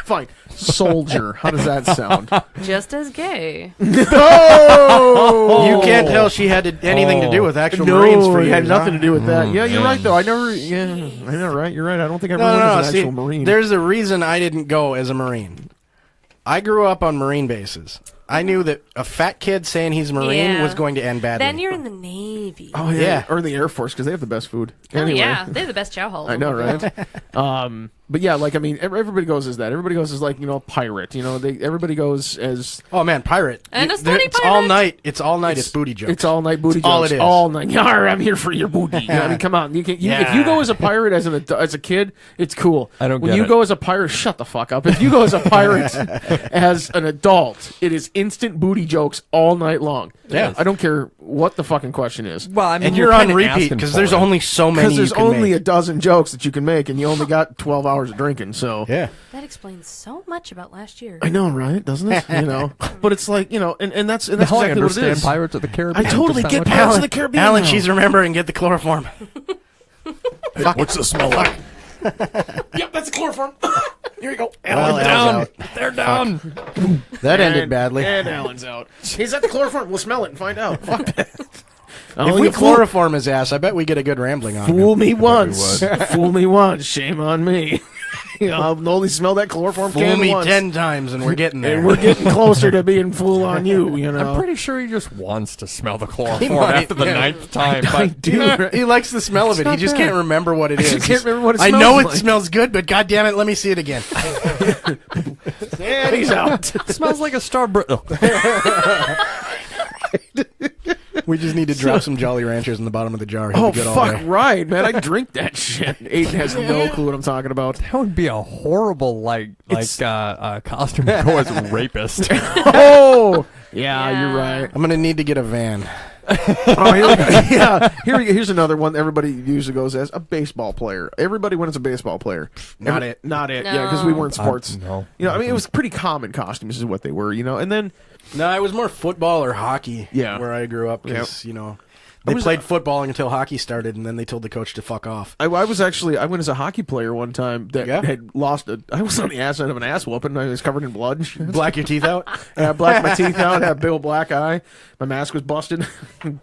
Fine, soldier. How does that sound? Just as gay. Oh, You can't tell she had anything to do with actual No, Marines for it you. had nothing to do with that. Yeah, you're man. right though. I know, right? You're right. I don't think No, everyone no, is an see, actual Marine. there's a reason I didn't go as a Marine. I grew up on Marine bases. I knew that a fat kid saying he's a Marine Yeah. was going to end badly. Then you're in the Navy. Oh yeah. Yeah. Or the Air Force because they have the best food. Oh, Anyway. yeah. They have the best chow halls. I know, right? But yeah, everybody goes as that. Everybody goes as a pirate. Everybody goes as Oh man, pirate! And a You- slutty it's pirate. all night. It's all night. It's booty jokes. it's all night booty all jokes. it is. All night. Yar, I'm here for your booty. I mean, come on. If you go as a pirate as a kid, it's cool. I don't When get you it. go as a pirate, shut the fuck up. If you go as a pirate as an adult, it is instant booty jokes all night long. Yeah. I don't care what the fucking question is. Well, I mean, and you're on kinda repeat asking because for there's it. only so many. Because there's you can only make. a dozen jokes that you can make, and you only got 12 hours of drinking. So Yeah. That explains so much about last year. I know, right? Doesn't it? But it's like and that's Hell, I exactly what it understand is. Pirates of the Caribbean. I totally Just get not much- Pirates of the Caribbean. Alan, now. she's remembering. Get the chloroform. What's the smell like? Yep, that's a chloroform. Here you go. Well, Alan, Alan's Down. out. They're down. That ended badly. And Alan's out. He's at the chloroform. We'll smell it and find out. Fuck that. If we chloroform his ass, I bet we get a good rambling on him. Fool me once. Fool me once. Shame on me. I'll only smell that chloroform Fool can me once. 10 times, and we're getting there. And we're getting closer to being fool on you, I'm pretty sure he just wants to smell the chloroform might, after the yeah. 9th time. I But do. He likes the smell of it. He not just bad. can't remember what it is. just can't remember what it I smells know it like. smells good, but God damn it, let me see it again. And he's out. smells like a Starburst. We just need to drop some Jolly Ranchers in the bottom of the jar. He'll Oh, be good all fuck day. right, man. I drink that shit. Aiden has no clue what I'm talking about. That would be a horrible costume to go as a rapist. Oh! Yeah, you're right. I'm going to need to get a van. Oh, yeah. Here's another one everybody usually goes as a baseball player. Everybody when it's a baseball player. Not it. Not it. No. Yeah, because we weren't sports. No. I mean, it was pretty common costumes is what they were, and then No, it was more football or hockey Yeah. where I grew up because, they was- played football until hockey started, and then they told the coach to fuck off. I went as a hockey player one time that Yeah? had lost I was on the ass end of an ass whooping. I was covered in blood and shit. Black your teeth out? And I blacked my teeth out, had a big old black eye. My mask was busted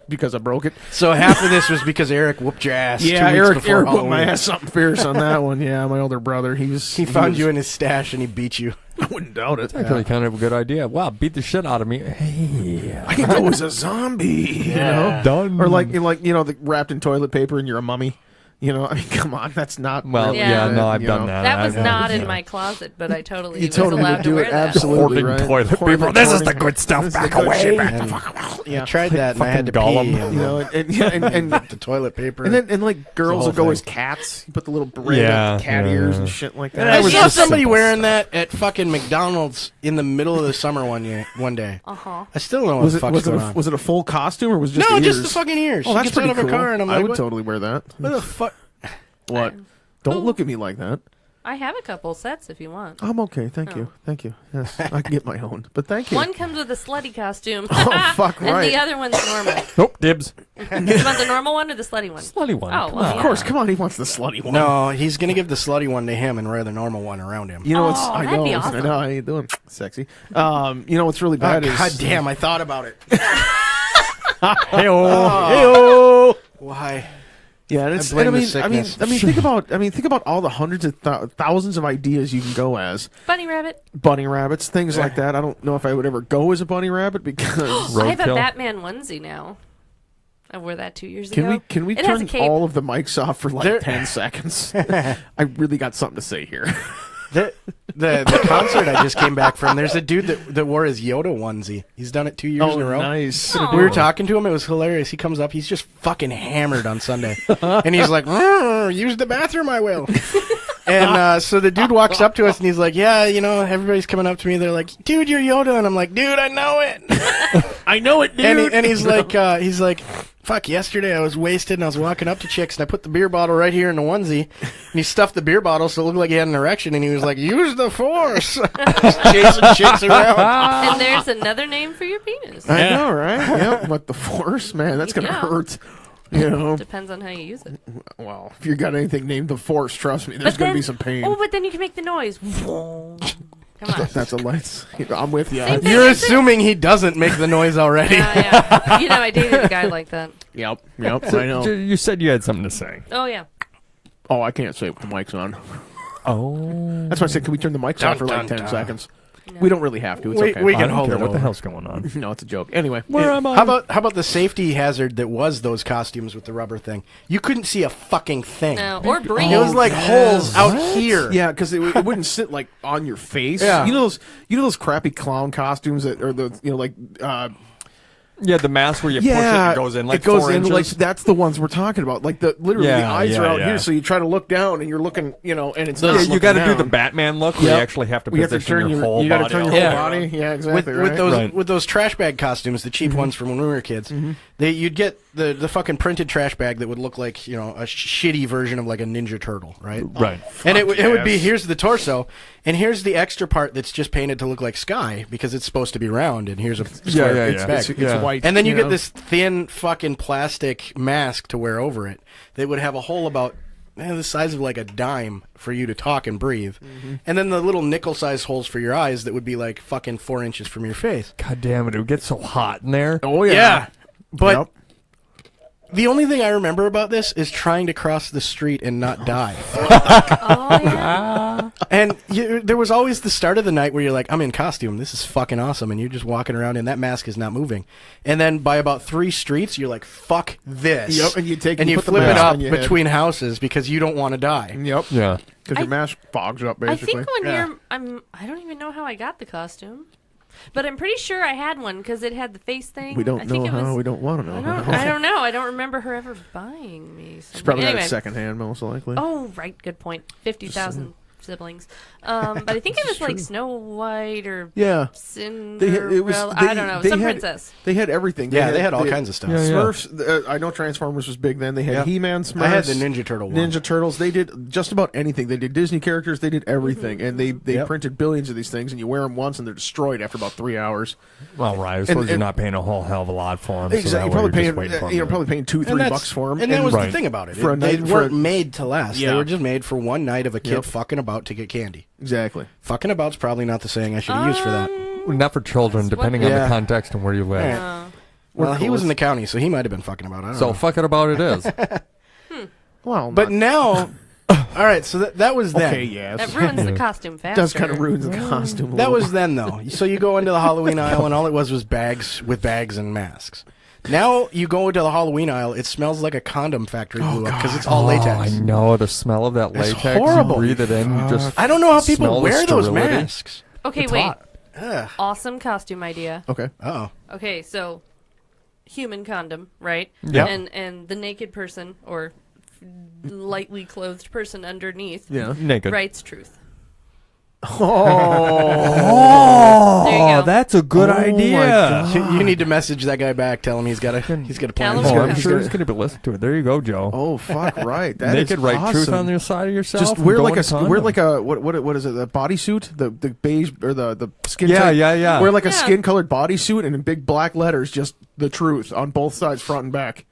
because I broke it. So half of this was because Eric whooped your ass. Yeah, 2 weeks Eric before whooped my Halloween. ass something fierce on that one. Yeah, my older brother. He Found you in his stash, and he beat you. I wouldn't doubt it. Actually, kind of a good idea. Wow, beat the shit out of me. Hey, I could go as a zombie, Yeah. done. or like the wrapped in toilet paper and you're a mummy. You know, I mean, come on, that's not. Well, really yeah, no, I've you done know. that. That was I've- not yeah. in my closet, but I totally You was totally allowed would to do wear it, that. absolutely. Hoarding Right? toilet Hoarding paper. This is the hoarding- good stuff. this is the Back good away. shit. And- Yeah. I tried that and I had to pee. Gollum. And, You know, and the toilet paper. and like girls whole will go thing. as cats. You put the little braid Yeah, on the cat yeah. ears and shit like that. I was saw just somebody simple wearing that at fucking McDonald's in the middle of the summer one day. Uh-huh. I still don't know what Was the it fuck's was it, going a, on. was it a full costume or was it just No, ears? just the fucking ears. Oh, She that's gets pretty out of her cool. car and I'm I like, would what, totally wear that. what the fuck? What? Don't look at me like that. I have a couple sets if you want. I'm okay. Thank you. Thank you. Yes, I can get my own. But thank you. One comes with a slutty costume. Oh, fuck, And right. the other one's normal. Nope, dibs. You want the normal one or the slutty one? Slutty one. Oh, Come well, on. Of course, come on. He wants the slutty one. No, he's going to give the slutty one to him and wear the normal one around him. You know what's? Oh, I that'd know. be I awesome. know. How you doing? Sexy. You know what's really Oh, bad is. God damn, I thought about it. Hey-oh. Why? Yeah, and it's, I blame and the I mean, sickness. think about all the hundreds of thousands of ideas you can go as Bunny rabbit. bunny rabbits, things like that. I don't know if I would ever go as a bunny rabbit because I have a Roadkill. Batman onesie now. I wore that 2 years ago. can we It has a turn cape. all of the mics off for like There- 10 seconds? I really got something to say here. The concert I just came back from, there's a dude that wore his Yoda onesie. He's done it 2 years in a row. nice. Aw. We were talking to him. It was hilarious. He comes up. He's just fucking hammered on Sunday. And he's like, use the bathroom, I will. And so the dude walks up to us and he's like, yeah, you know, everybody's coming up to me. They're like, dude, you're Yoda. And I'm like, dude, I know it. I know it, dude. And he's like, fuck, yesterday I was wasted and I was walking up to chicks and I put the beer bottle right here in the onesie. And he stuffed the beer bottle so it looked like he had an erection. And he was like, use the force. Just chasing chicks around. And there's another name for your penis. I know, right? Yeah, but the force, man, that's gonna Yeah. hurt. You know, Depends on how you use it. well, if you got anything named the force, trust me, there's gonna be some pain. Oh, but then you can make the noise. Come on. That's a lights. I'm with you. Same thing. You're assuming he doesn't make the noise already. Yeah. You know, I dated a guy like that. Yep. I know. You said you had something to say. Oh, yeah. Oh, I can't say it with the mics on. Oh. That's why I said, can we turn the mics on for like 10 seconds? We don't really have to. It's okay. We I can don't hold care it what the over. hell's going on. No, it's a joke. Anyway, Where am I? How about the safety hazard that was those costumes with the rubber thing? You couldn't see a fucking thing. No, or breathe. It was like holes out here. yeah, because it wouldn't sit like on your face. Yeah. You know those crappy clown costumes that are the like. Yeah, the mask where you push it and it goes in like it goes 4 in inches. like that's the ones we're talking about. Like literally the Yeah, eyes are out yeah. here, so you try to look down and you're looking, and it's Yeah, not. you got to do looking the down. Batman look where Yep. you actually have to You have to position turn your your whole you gotta body. turn your out. whole Yeah. body. Yeah, exactly. With those Right. with those trash bag costumes, the cheap ones from when we were kids, you'd get the fucking printed trash bag that would look like a shitty version of like a Ninja Turtle, right? Right. And it would be yes. here's the torso, and here's the extra part that's just painted to look like sky because it's supposed to be round, and here's a square yeah, it's yeah. bag. It's Yeah. white, And then you get know? this thin fucking plastic mask to wear over it that would have a hole about the size of like a dime for you to talk and breathe. And then the little nickel-sized holes for your eyes that would be like fucking 4 inches from your face. God damn it, it would get so hot in there. Oh yeah. Yeah. But Yep. the only thing I remember about this is trying to cross the street and not die. Oh, yeah. And there was always the start of the night where you're like, I'm in costume. This is fucking awesome. And you're just walking around and that mask is not moving. And then by about 3 streets, you're like, fuck this. Yep, and you take and you put the flip it mask up on your head. between houses because you don't want to die. Yep. Yeah. Because your mask fogs up I basically. think one Yeah. year, I don't even know how I got the costume. But I'm pretty sure I had one because it had the face thing. we I don't think know it how. was, We don't want to know. I don't know. I don't remember her ever buying me something. She probably anyway. got it secondhand, most likely. Oh, right. Good point. 50,000 siblings. But I think it was like true. Snow White or Yeah. Cinderella. I don't know. Some princess. They had everything. Yeah, they had all kinds of stuff. Yeah, yeah. Smurfs. I know Transformers was big then. They had Yep. He-Man, Smurfs. I had the Ninja Turtle one. Ninja Turtles. They did just about anything. They did Disney characters. They did everything, and they Yep. printed billions of these things. And you wear them once, and they're destroyed after about 3 hours. Well, right. I suppose you're and- not paying a whole hell of a lot for them. Exactly. You're probably paying $2-3 And that's- bucks for them. And that was Right. the thing about it. For a They night- for weren't a- made to last. Yeah. They were just made for one night of a kid Yep. fucking about to get candy. Exactly. Fucking about's probably not the saying I should have used for that. Not for children, depending on Yeah. the context and where you live. Yeah. Well, he was in the county, so he might have been fucking about. I don't So know. fuck it about it is. Well, But now, all right. So that was then. okay, yes. That ruins the costume faster. does kind of ruins the costume. a That little was then, though. So you go into the Halloween aisle, and all it was bags with bags and masks. Now you go into the Halloween aisle, it smells like a condom factory blew up because it's all latex. I know the smell of that It's latex. horrible. You breathe it in. Just I don't know how people smell the wear those sterility. masks. Okay, It's wait. hot. Ugh. Awesome costume idea. Okay. Oh. Okay, so human condom, right? Yeah. And the naked person or lightly clothed person underneath Yeah. Naked. writes truth. Oh, There you go. that's a good Oh my idea. God. You need to message that guy back. Tell him he's got a plan. Tell him Oh, I'm He's sure gonna- he's going to be listening to it. There you go, Joe. Oh fuck! Right. That Naked, is write awesome. truth on the side of yourself. Just and wear go like in a condom. wear like a what is it? The bodysuit, the beige or the skin. Yeah, tight. yeah. Wear like a Yeah. skin colored bodysuit and in big black letters, just the truth on both sides, front and back.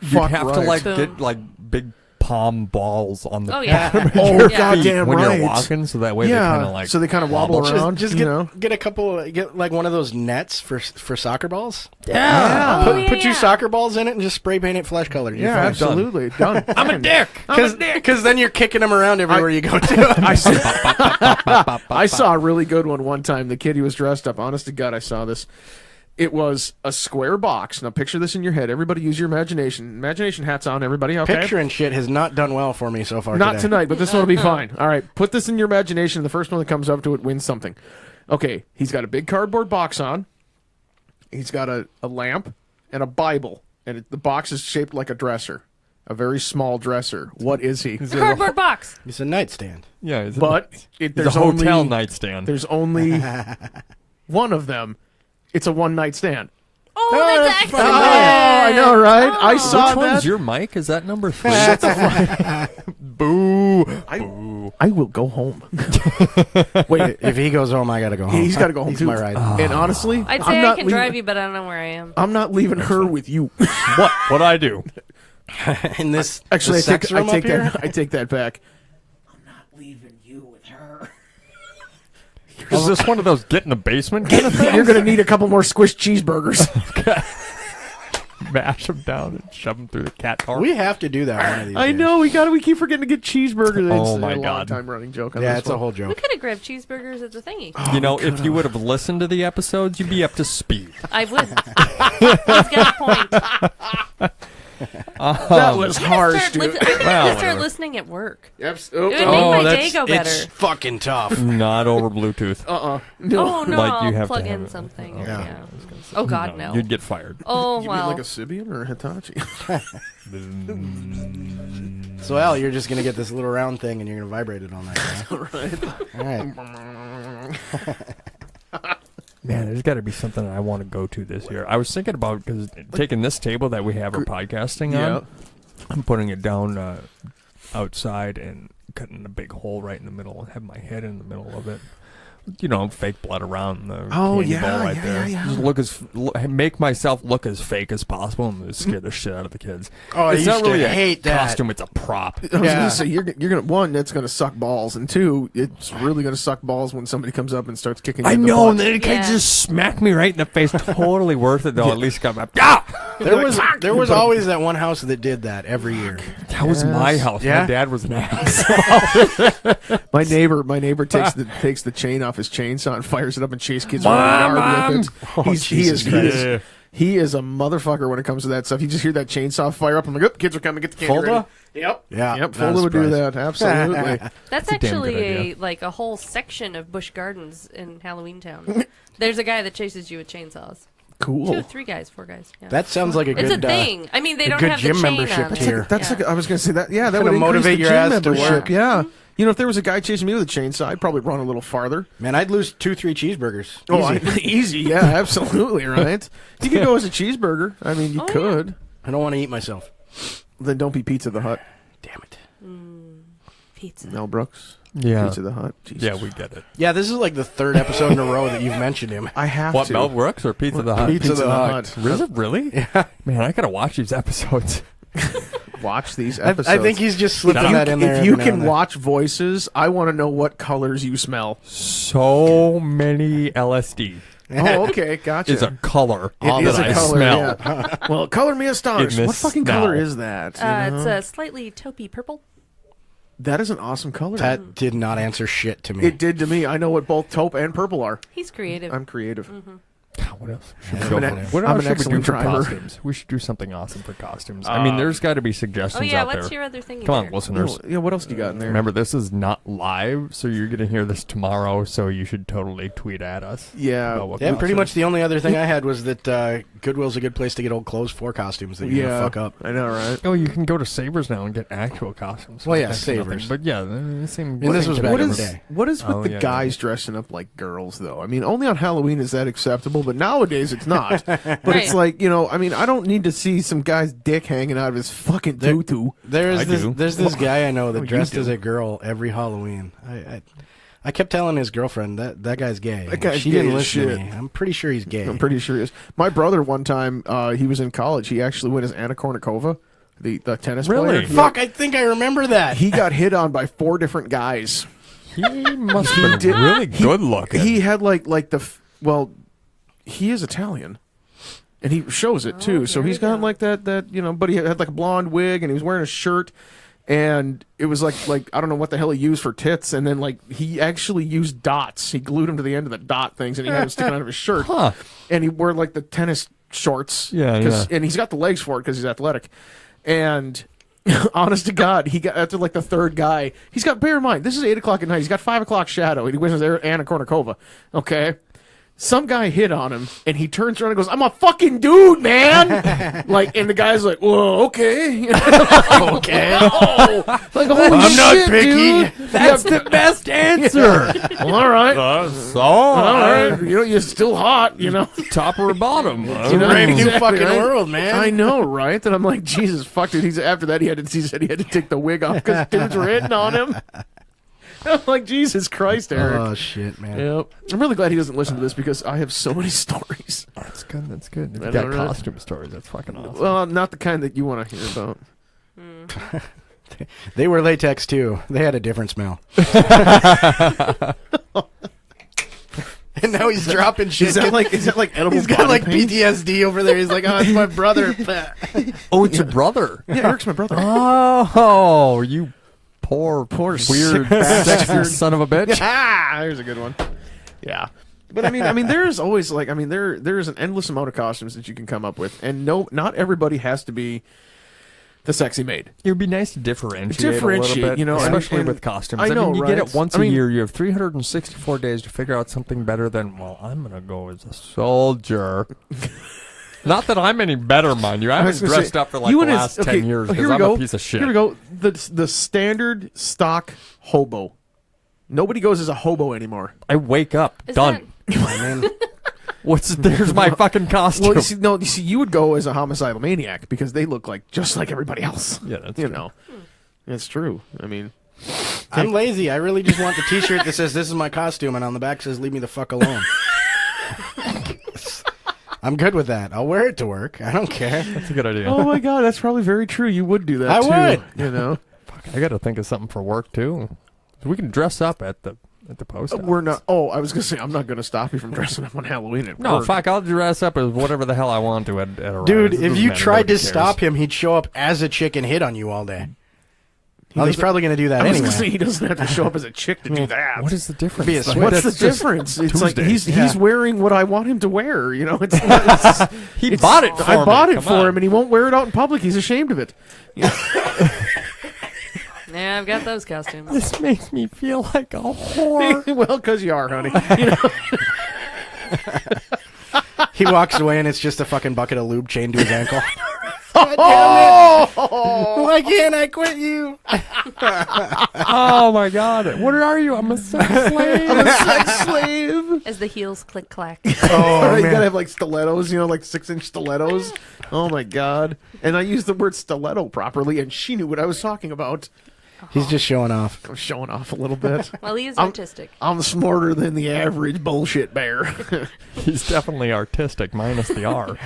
You'd Fuck have right. to like Boom. get like big palm balls on the Oh, yeah. bottom of Oh, your goddamn feet when right. you're walking, so that way they Yeah, kind of like so they kind of wobble wobble. around. Just you know? get a couple. Get like one of those nets for soccer balls. Yeah. Oh, Put yeah. two soccer balls in it and just spray paint it flesh colored. You're Yeah, fine. absolutely. Done. I'm a dick. Because then you're kicking them around everywhere you go to. I saw a really good one time. The kid, he was dressed up. Honest to God, I saw this. It was a square box. Now picture this in your head. Everybody use your imagination. Imagination hats on, everybody. Okay. Picturing shit has not done well for me so far. Not today. tonight, but this one will be fine. All right, put this in your imagination. The first one that comes up to it wins something. Okay, he's got a big cardboard box on. He's got a lamp and a Bible, and the box is shaped like a dresser, a very small dresser. What is he? The cardboard box. It's a nightstand. Yeah, it's But it's there's a hotel only nightstand. there's only one of them. It's a one night stand. Oh, that's excellent. Oh, I know, right? I Oh. saw Which one's that. your mic? Is that number 3? I will go home. Wait, If he goes home, I gotta go home. he's got to go home He's too. my ride. And honestly, I'd I'm say I not can leaving, drive you, but I don't know where I am. I'm not leaving her with you. What? What'd I do? In this Actually, this sex room up here? I take that back. Leaving you with her. Is this one of those get in the basement kind of things? You're gonna need a couple more squished cheeseburgers. Mash them down and shove them through the cat tar. We have to do that one of these I days. know we keep forgetting to get cheeseburgers. Oh It's my a long God. time running joke on Yeah, this it's a one. whole We joke. could have grabbed cheeseburgers at the thingy. You know, if you would have listened to the episodes, you'd be up to speed. I would. He's got a point. That was harsh, dude. I could Well, start whatever. listening at work. Yep. It would make my day go better. It's fucking tough. Not over Bluetooth. Oh no, Like you I'll have to plug have in it. something. Yeah. Yeah. Oh God, no. You'd get fired. Oh You mean well. like a Sibian or a Hitachi? So, Al, you're just gonna get this little round thing and you're gonna vibrate it all night. Right. All right. Man, there's got to be something I want to go to this year. I was thinking about because taking this table that we have our podcasting on, I'm putting it down outside and cutting a big hole right in the middle and have my head in the middle of it. You know, fake blood around the candy bowl right there. Just make myself look as fake as possible and scare the shit out of the kids. Oh, It's I not used to really a hate that. costume; it's a prop. I was Yeah. gonna say you're gonna one that's gonna suck balls, and two it's really gonna suck balls when somebody comes up and starts kicking. You I in the know, butt. and then it Yeah. just smacked me right in the face. Totally worth it, though. At least come up. Yeah, There was always that one house that did that every year. that was my house. Yeah? My dad was an ass. My neighbor takes the chain off his chainsaw and fires it up and chase kids around the yard with it. Oh, Jesus Christ. He is a motherfucker when it comes to that stuff. You just hear that chainsaw fire up. I'm like, oh, kids are coming. Get the candy Fulda? ready. Yep. Yeah, Yep. not a Fulda would do surprise. that. Absolutely. That's That's a damn actually good idea. like a whole section of Busch Gardens in Halloween Town. There's a guy that chases you with chainsaws. Cool. 3 guys, 4 guys. Yeah. That sounds like a it's good a thing. I mean, they a don't good have gym the chain membership on it. tier. That's Yeah. like, I was going to say that. Yeah, that Gonna would motivate increase your the ass gym to membership. work. Yeah. You know, if there was a guy chasing me with a chainsaw, I'd probably run a little farther. Man, I'd lose 2-3 cheeseburgers. Oh, Easy. easy. Yeah, absolutely. Right. You could go as a cheeseburger. I mean, you Oh, could. I don't want to eat myself. Then don't be Pizza the Hut. Damn it. Pizza. Mel Brooks. Yeah. Pizza the Hut. Jesus. Yeah, we get it. Yeah, this is like the 3rd episode in a row that you've mentioned him. I have What, to. Mel Brooks or Pizza the Hut? Pizza the Hut. Is it really? Yeah. Man, I gotta watch these episodes. Watch these I episodes. think he's just slipping that in there. If you every now can and then. watch voices, I want to know what colors you smell. So many LSD Oh, okay, gotcha. is a color It is that a I color, smell. yeah. Well, color me a stars. In this What fucking color smell. is that? you It's know? a slightly taupey purple. That is an awesome color. That did not answer shit to me. It did to me. I know what both taupe and purple are. He's creative. I'm creative. What else? I'm an What else should we do excellent for driver. costumes? We should do something awesome for costumes. I mean, there's got to be suggestions Oh yeah, out what's there. your other thing? Come on, there? listeners. Yeah, what else do you got in there? Remember, this is not live, so you're going to hear this tomorrow, so you should totally tweet at us. Yeah. about what Yeah, pretty costumes. much the only other thing I had was that Goodwill's a good place to get old clothes for costumes that you're going to fuck up. I know, right? Oh, you can go to Savers now and get actual costumes. Well, yeah, That's Savers. nothing. But yeah, the same. And this was back What in the is day. what is with Oh, the yeah, guys dressing up like girls though? I mean, only on Halloween is that acceptable, but nowadays it's not. But Right. it's like, you know, I mean, I don't need to see some guy's dick hanging out of his fucking tutu. There's do. this guy I know that you dressed do. as a girl every Halloween. I kept telling his girlfriend that guy's gay. That guy's she gay didn't as listen to shit. me. I'm pretty sure he's gay. I'm pretty sure he is. My brother one time, he was in college. He actually went as Anna Kournikova, the tennis Really? player. Fuck, I think I remember that. He got hit on by 4 different guys. He must have been really good looking. He had well, he is Italian, and he shows it too. So here he's we got go. like that you know. But he had like a blonde wig, and he was wearing a shirt, and it was like I don't know what the hell he used for tits, and then like he actually used dots. He glued them to the end of the dot things, and he had them sticking out of his shirt. Huh. And he wore like the tennis shorts. Yeah, yeah. And he's got the legs for it because he's athletic, and. Honest to God, he got after like the 3rd guy. He's got, bear in mind, this is 8 o'clock at night. He's got 5 o'clock shadow. And he wins Anna Kournikova. Okay, some guy hit on him, and he turns around and goes, "I'm a fucking dude, man!" Like, and the guy's like, "Whoa, okay, Okay. oh, like, holy I'm not shit, picky. dude. That's the best answer. Well, all right, all all right. You know, you're still hot. You know, Top or bottom? You know, Brave new exactly, fucking right? world, man. I know, right? And I'm like, Jesus, fuck, dude. After that, he said he had to take the wig off because dudes were hitting on him. I'm like, Jesus Christ, Eric. Oh shit, man. Yep. I'm really glad he doesn't listen to this because I have so many stories. That's good. That's good. If I you got know, right? costume stories, that's fucking awesome. Well, not the kind that you want to hear about. They were latex too. They had a different smell. And now he's dropping shit. Is that like edible? He's got body like paint? PTSD over there. He's like, oh, it's my brother. Oh, it's your brother. Yeah, Eric's my brother. Oh, you poor weird, sexy son of a bitch. There's a good one. Yeah. But I mean, there's always like, there's an endless amount of costumes that you can come up with, and not everybody has to be the sexy maid. It would be nice to differentiate a Differentiate, little bit, you know, especially and with costumes. I know, mean, you right? get it once I a mean- year. You have 364 days to figure out something better than, well, I'm going to go as a soldier. Not that I'm any better, mind you. I haven't was gonna dressed say, up for like you the and last his- 10 okay, years here because we I'm go. a piece of shit. Here we go. The standard stock hobo. Nobody goes as a hobo anymore. I wake up, Is done. There's my fucking costume. Well, you see, you would go as a homicidal maniac because they look like just like everybody else. Yeah, that's you true. know, it's true. I mean, I'm lazy. I really just want the T-shirt that says "This is my costume" and on the back says "Leave me the fuck alone." I'm good with that. I'll wear it to work. I don't care. That's a good idea. oh my god, that's probably very true. You would do that. I too, would. You know, I got to think of something for work too. We can dress up at the post office. we're not. Oh, I was gonna say I'm not gonna stop you from dressing up on Halloween at No, work. fuck. I'll dress up as whatever the hell I want to at a Dude, rise. It if doesn't you matter. tried Nobody to cares. stop him, he'd show up as a chick and hit on you all day. Well, he's doesn't- probably going to do that I was anyway. gonna say he doesn't have to show up as a chick to do that. What is the difference? Be a Like, switch. What's the that's just difference? It's like Tuesdays. he's wearing what I want him to wear. You know, it's He bought it for I me. bought it Come for on. him, and he won't wear it out in public. He's ashamed of it. Yeah, I've got those costumes. This makes me feel like a whore. Well, because you are, honey. You know, He walks away and it's just a fucking bucket of lube chained to his ankle. Why can't I quit you? Oh my god! What are you? I'm a sex slave. I'm a sex slave. As the heels click clack. Oh, You man. gotta have like stilettos, you know, like 6-inch stilettos. Oh my god! And I used the word stiletto properly, and she knew what I was talking about. He's just showing off. I'm showing off a little bit. Well, he is I'm- artistic. I'm smarter than the average bullshit bear. He's definitely artistic, minus the R.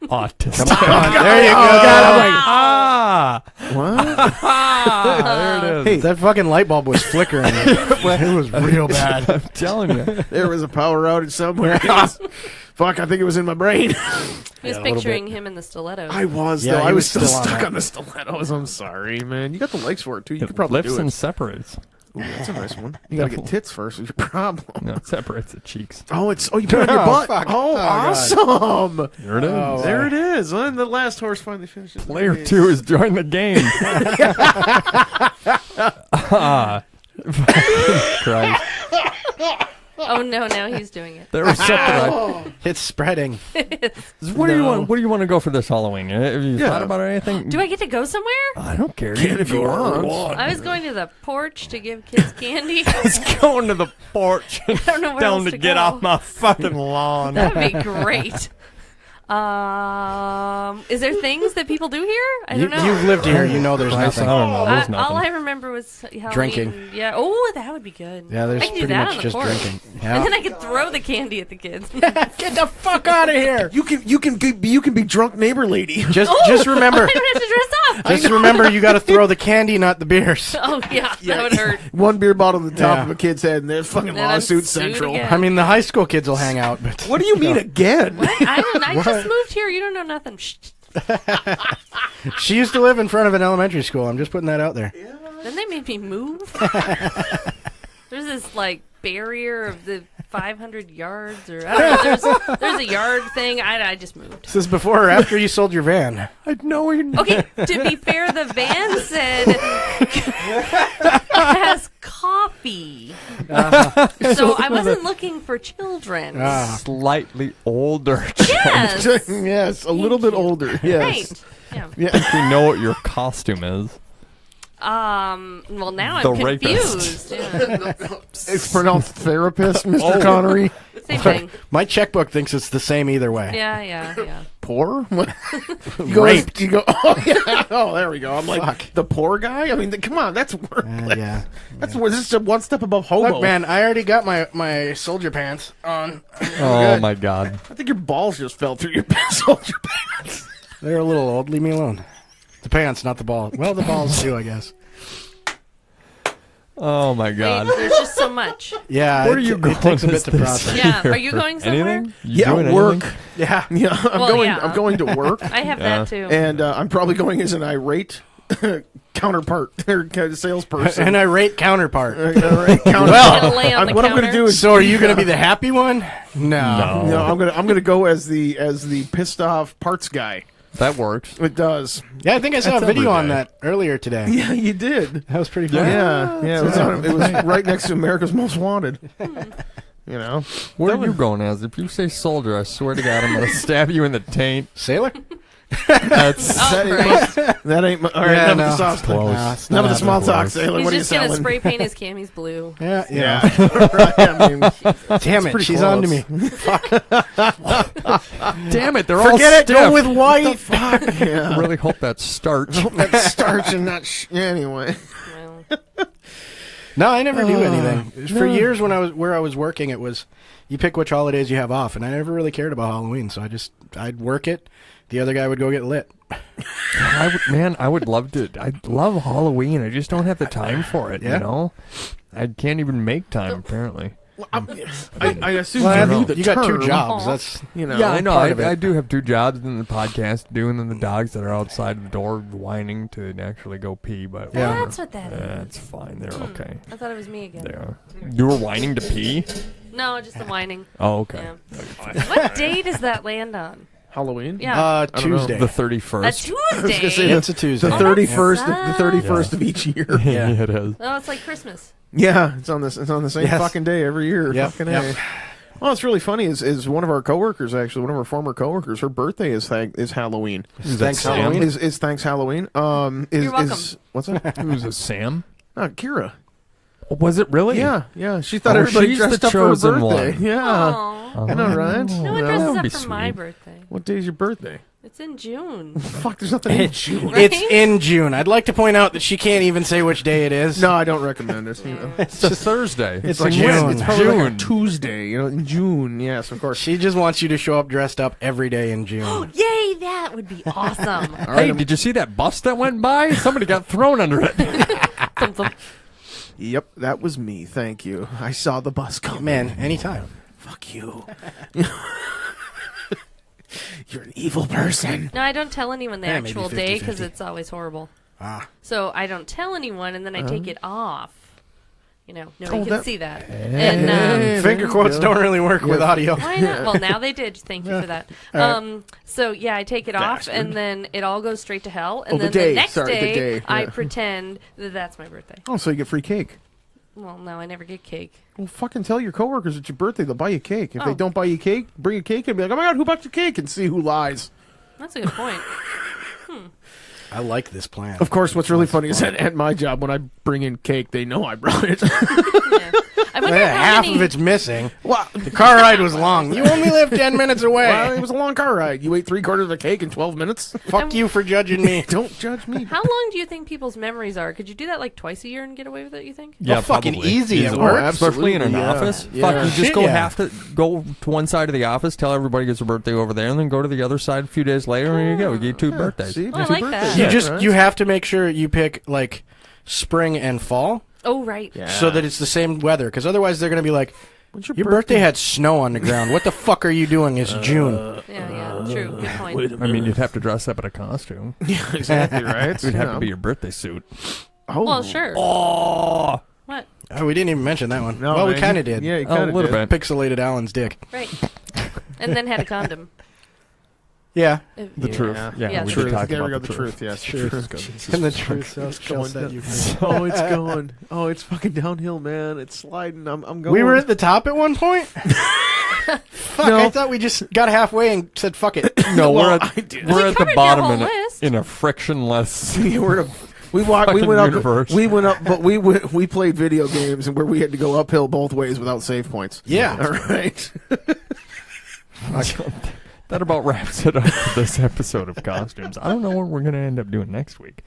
Autistic. There you go. Ah! What? There it is. That fucking light bulb was flickering. It was real bad. I'm telling you. There was a power outage somewhere. Fuck, I think it was in my brain. He was a little picturing him in the stilettos. I was, Yeah, though. he I was was still still on stuck that. on the stilettos. I'm sorry, man. You got the legs for it, too. You It could probably lifts do and it. separates. Ooh, that's a nice one. You gotta get tits first. Is your problem? No, it separates the cheeks. Oh, you put it on your butt. Fuck. Oh, God. awesome! There it is. Oh, There it is. And the last horse finally finishes. Player 2 is joining the game. Christ. Oh no, now he's doing it. There was something It's spreading. What do you want? What do you want to go for this Halloween? Have you thought about anything? Do I get to go somewhere? I don't care. Can if you want. I was going to the porch to give kids candy. Just going to the porch. I don't know where down else to to get go. off my fucking lawn. That would be great. Is there things that people do here? I don't know. You've lived here. You know there's Christ, nothing. I don't know. There's nothing. All I remember was Halloween. Drinking. Yeah. Oh, that would be good. Yeah, there's I can do pretty that much on the just porch. drinking. And Yeah. then I could throw the candy at the kids. Get the fuck out of here. You can be drunk neighbor lady. Just remember. I don't have to dress up. Just remember, you got to throw the candy, not the beers. Oh yeah, that would hurt. One beer bottle on the top Yeah. of a kid's head, and there's fucking Then I'm lawsuit sued central. again. I mean, the high school kids will hang out, but What do you mean again? I just moved here. You don't know nothing. Shh. she used to live in front of an elementary school. I'm just putting that out there. Then they made me move. There's this like barrier of the 500 yards, or I don't know. There's a yard thing. I just moved. This is before or after you sold your van. I know you. Okay, to be fair, the van said has coffee. So I wasn't looking for children. Slightly older. Yes. Yes, a little bit older. Yes. Right. Yeah. We know what your costume is. Well, now The I'm rapist. confused. Yeah. It's pronounced therapist, Mr. Connery. Same thing. My checkbook thinks it's the same either way. Yeah. Poor? What? You go, Raped. You go, oh, yeah. Oh, there we go. I'm like, Fuck. the poor guy? I mean, come on, that's worthless. Yeah. That's just one step above hobo. Look, man, I already got my soldier pants on. Oh good. my God. I think your balls just fell through your soldier pants. They're a little old. Leave me alone. The pants, not the ball. Well, the balls too, I guess. Oh my Wait, God. there's just so much. Yeah, Where are you going It takes a bit with to this? process. Yeah. Are you going somewhere? Anything? You doing Yeah, work. anything? Yeah. Yeah, I'm going to work. I have Yeah. that too. And I'm probably going as an irate counterpart or kind of salesperson. An irate counterpart. Irate counterpart. Gonna lay on the what I'm going to counter? do is So are you going to be the happy one? No. no, I'm going to go as the pissed off parts guy. That works. It does. Yeah, I think I saw a That's video on every day. that earlier today. Yeah, you did. That was pretty fun. Yeah. It was right next to America's Most Wanted. You know, Where are you going as? If you say soldier, I swear to God, I'm going to stab you in the taint. Sailor? That's that ain't. All right, Yeah, enough no. of the soft Close. Nah, it's None not of the small happening. talk, Sailor. He's What are you just gonna selling? spray paint his camis blue. Yeah. Right, I mean, Damn it, pretty she's close. on to me. damn it. They're all Forget it, stiff. go with white. fuck. Yeah. I really hope that's starch. That's starch and not. Anyway. Well, No, I never do anything. For years when I was working, it was you pick which holidays you have off, and I never really cared about Halloween, so I'd work it. The other guy would go get lit. I would love to. I love Halloween. I just don't have the time for it, Yeah. you know? I can't even make time, apparently. I assume Well, you knew the you got two term, jobs. Aw. That's You know. Yeah, I know. part of it. I do have two jobs in the podcast, doing the dogs that are outside the door whining to actually go pee, but Yeah. whatever. that's what that is. That's fine. They're okay. I thought it was me again. They are. You were whining to pee? No, just the whining. Oh, okay. Yeah. What day does that land on? Halloween. Yeah. don't know. Tuesday. The A 31st. Tuesday. It's a Tuesday. The Oh, that 31st. sucks. The 31st of each year. Yeah, it is. Oh, it's like Christmas. Yeah, it's on the same Yes. fucking day every year. Yep, Fucking yep. A. Well, it's really funny. Is one of our coworkers actually one of our former coworkers? Her birthday is Halloween. Thanks Sam? Halloween. Is thanks Halloween. You're welcome. What's that? Who's it, Sam? Kira. Was it really? Yeah. She thought Oh, everybody she's dressed the up for her chosen birthday. one. Yeah. Aw. I know, right? No one Yeah. dresses would up be for my sweet. birthday. What day is your birthday? It's in June. Fuck, there's nothing in June. Right? It's in June. I'd like to point out that she can't even say which day it is. No, I don't recommend it. You know. It's a Thursday. It's like June. when? It's probably like a June. Tuesday. You know, in June. Yes, of course. She just wants you to show up dressed up every day in June. Yay, that would be awesome. All Hey, right, did you see that bus that went by? Somebody got thrown under it. Thump, thump. Yep, that was me. Thank you. I saw the bus come. Man, anytime. Fuck you. You're an evil person. No, I don't tell anyone the Yeah, maybe actual day because 50-50. it's always horrible. Ah. So I don't tell anyone, and then I take it off. No one can see that. Hey, And Finger quotes don't really work with audio. why not? Well, now they did. Thank you for that. So yeah, I take it off, and then it all goes straight to hell. And then the next day, I pretend that that's my birthday. Oh, so you get free cake. Well, no, I never get cake. Well, fucking tell your coworkers it's your birthday. They'll buy you cake. If they Oh. don't buy you cake, bring a cake and be like, oh my God, who bought you cake? And see who lies. That's a good point. I like this plan. Of course, what's really funny is that at my job, when I bring in cake, they know I brought it. Yeah. I wonder how Half many. of it's missing. Well, The car ride was long. You only live 10 minutes away. well, it was a long car ride. You ate 3/4 of a cake in 12 minutes? Fuck you for judging me. Don't judge me. How long do you think people's memories are? Could you do that like twice a year and get away with it? You think? Yeah, fucking probably. easy at Easily. work. Especially in an Absolutely, yeah. office. Yeah. Fuck, you just Shit, go yeah. have to go to one side of the office, tell everybody it's a birthday over there, and then go to the other side a few days later, and there you go. You get two birthdays. See? Oh, I Two like birthdays. that. You have to make sure you pick like spring and fall Oh, right. Yeah. so that it's the same weather, because otherwise they're gonna be like, When's your birthday had snow on the ground. What the fuck are you doing? It's June. Yeah, true. Good point. I mean, you'd have to dress up in a costume. Yeah, exactly, right? It'd have to be your birthday suit. Oh. Well, sure. Oh, What? Oh, we didn't even mention that one. No, well, we man. kind of did. Yeah, you a kind of little did. bit. Pixelated Alan's dick. Right. And then had a condom. Yeah. The truth. Yeah, Yeah, we Truth. did talk There we about go. the The truth. Yes. Truth. The truth. And the truth shall going set you free. Oh, it's going. Oh, it's fucking downhill, man. It's sliding. I'm going. We were at the top at one point? Fuck, No. I thought we just got halfway and said fuck it. No, Well, we're I at, did. we're We at the covered your bottom whole in a, list. in a frictionless. Yeah, we walked. We Fucking went up. universe. We went up, but we played video games and where we had to go uphill both ways without save points. Yeah. All right. That about wraps it up for this episode of Costumes. I don't know what we're going to end up doing next week.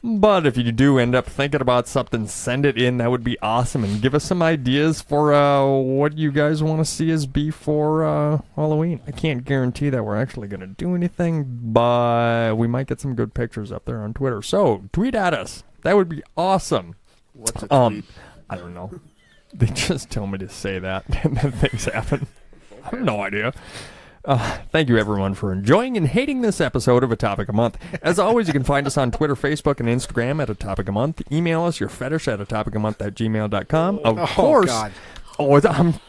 But if you do end up thinking about something, send it in. That would be awesome. And give us some ideas for what you guys want to see us be for Halloween. I can't guarantee that we're actually going to do anything, but we might get some good pictures up there on Twitter. So tweet at us. That would be awesome. What's a tweet? I don't know. They just tell me to say that, and then things happen. I have no idea. Thank you, everyone, for enjoying and hating this episode of A Topic a Month. As always, you can find us on Twitter, Facebook, and Instagram at A Topic a Month. Email us your fetish at atopicamonth@gmail.com. Of course. God.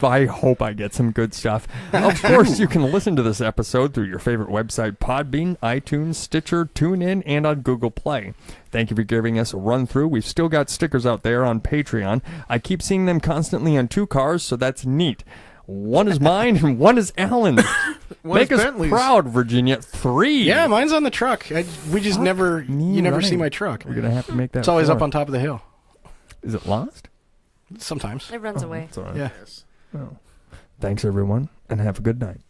I hope I get some good stuff. Of course, you can listen to this episode through your favorite website, Podbean, iTunes, Stitcher, TuneIn, and on Google Play. Thank you for giving us a run through. We've still got stickers out there on Patreon. I keep seeing them constantly on 2 cars, so that's neat. One is mine and one is Alan's. Make us Bentley's. proud, Virginia. 3. Yeah, mine's on the truck. We just never, me you never running. see my truck. We're going to have to make that It's always 4. up on top of the hill. Is it lost? Sometimes. It runs away. It's all right. Yeah. Well, thanks, everyone, and have a good night.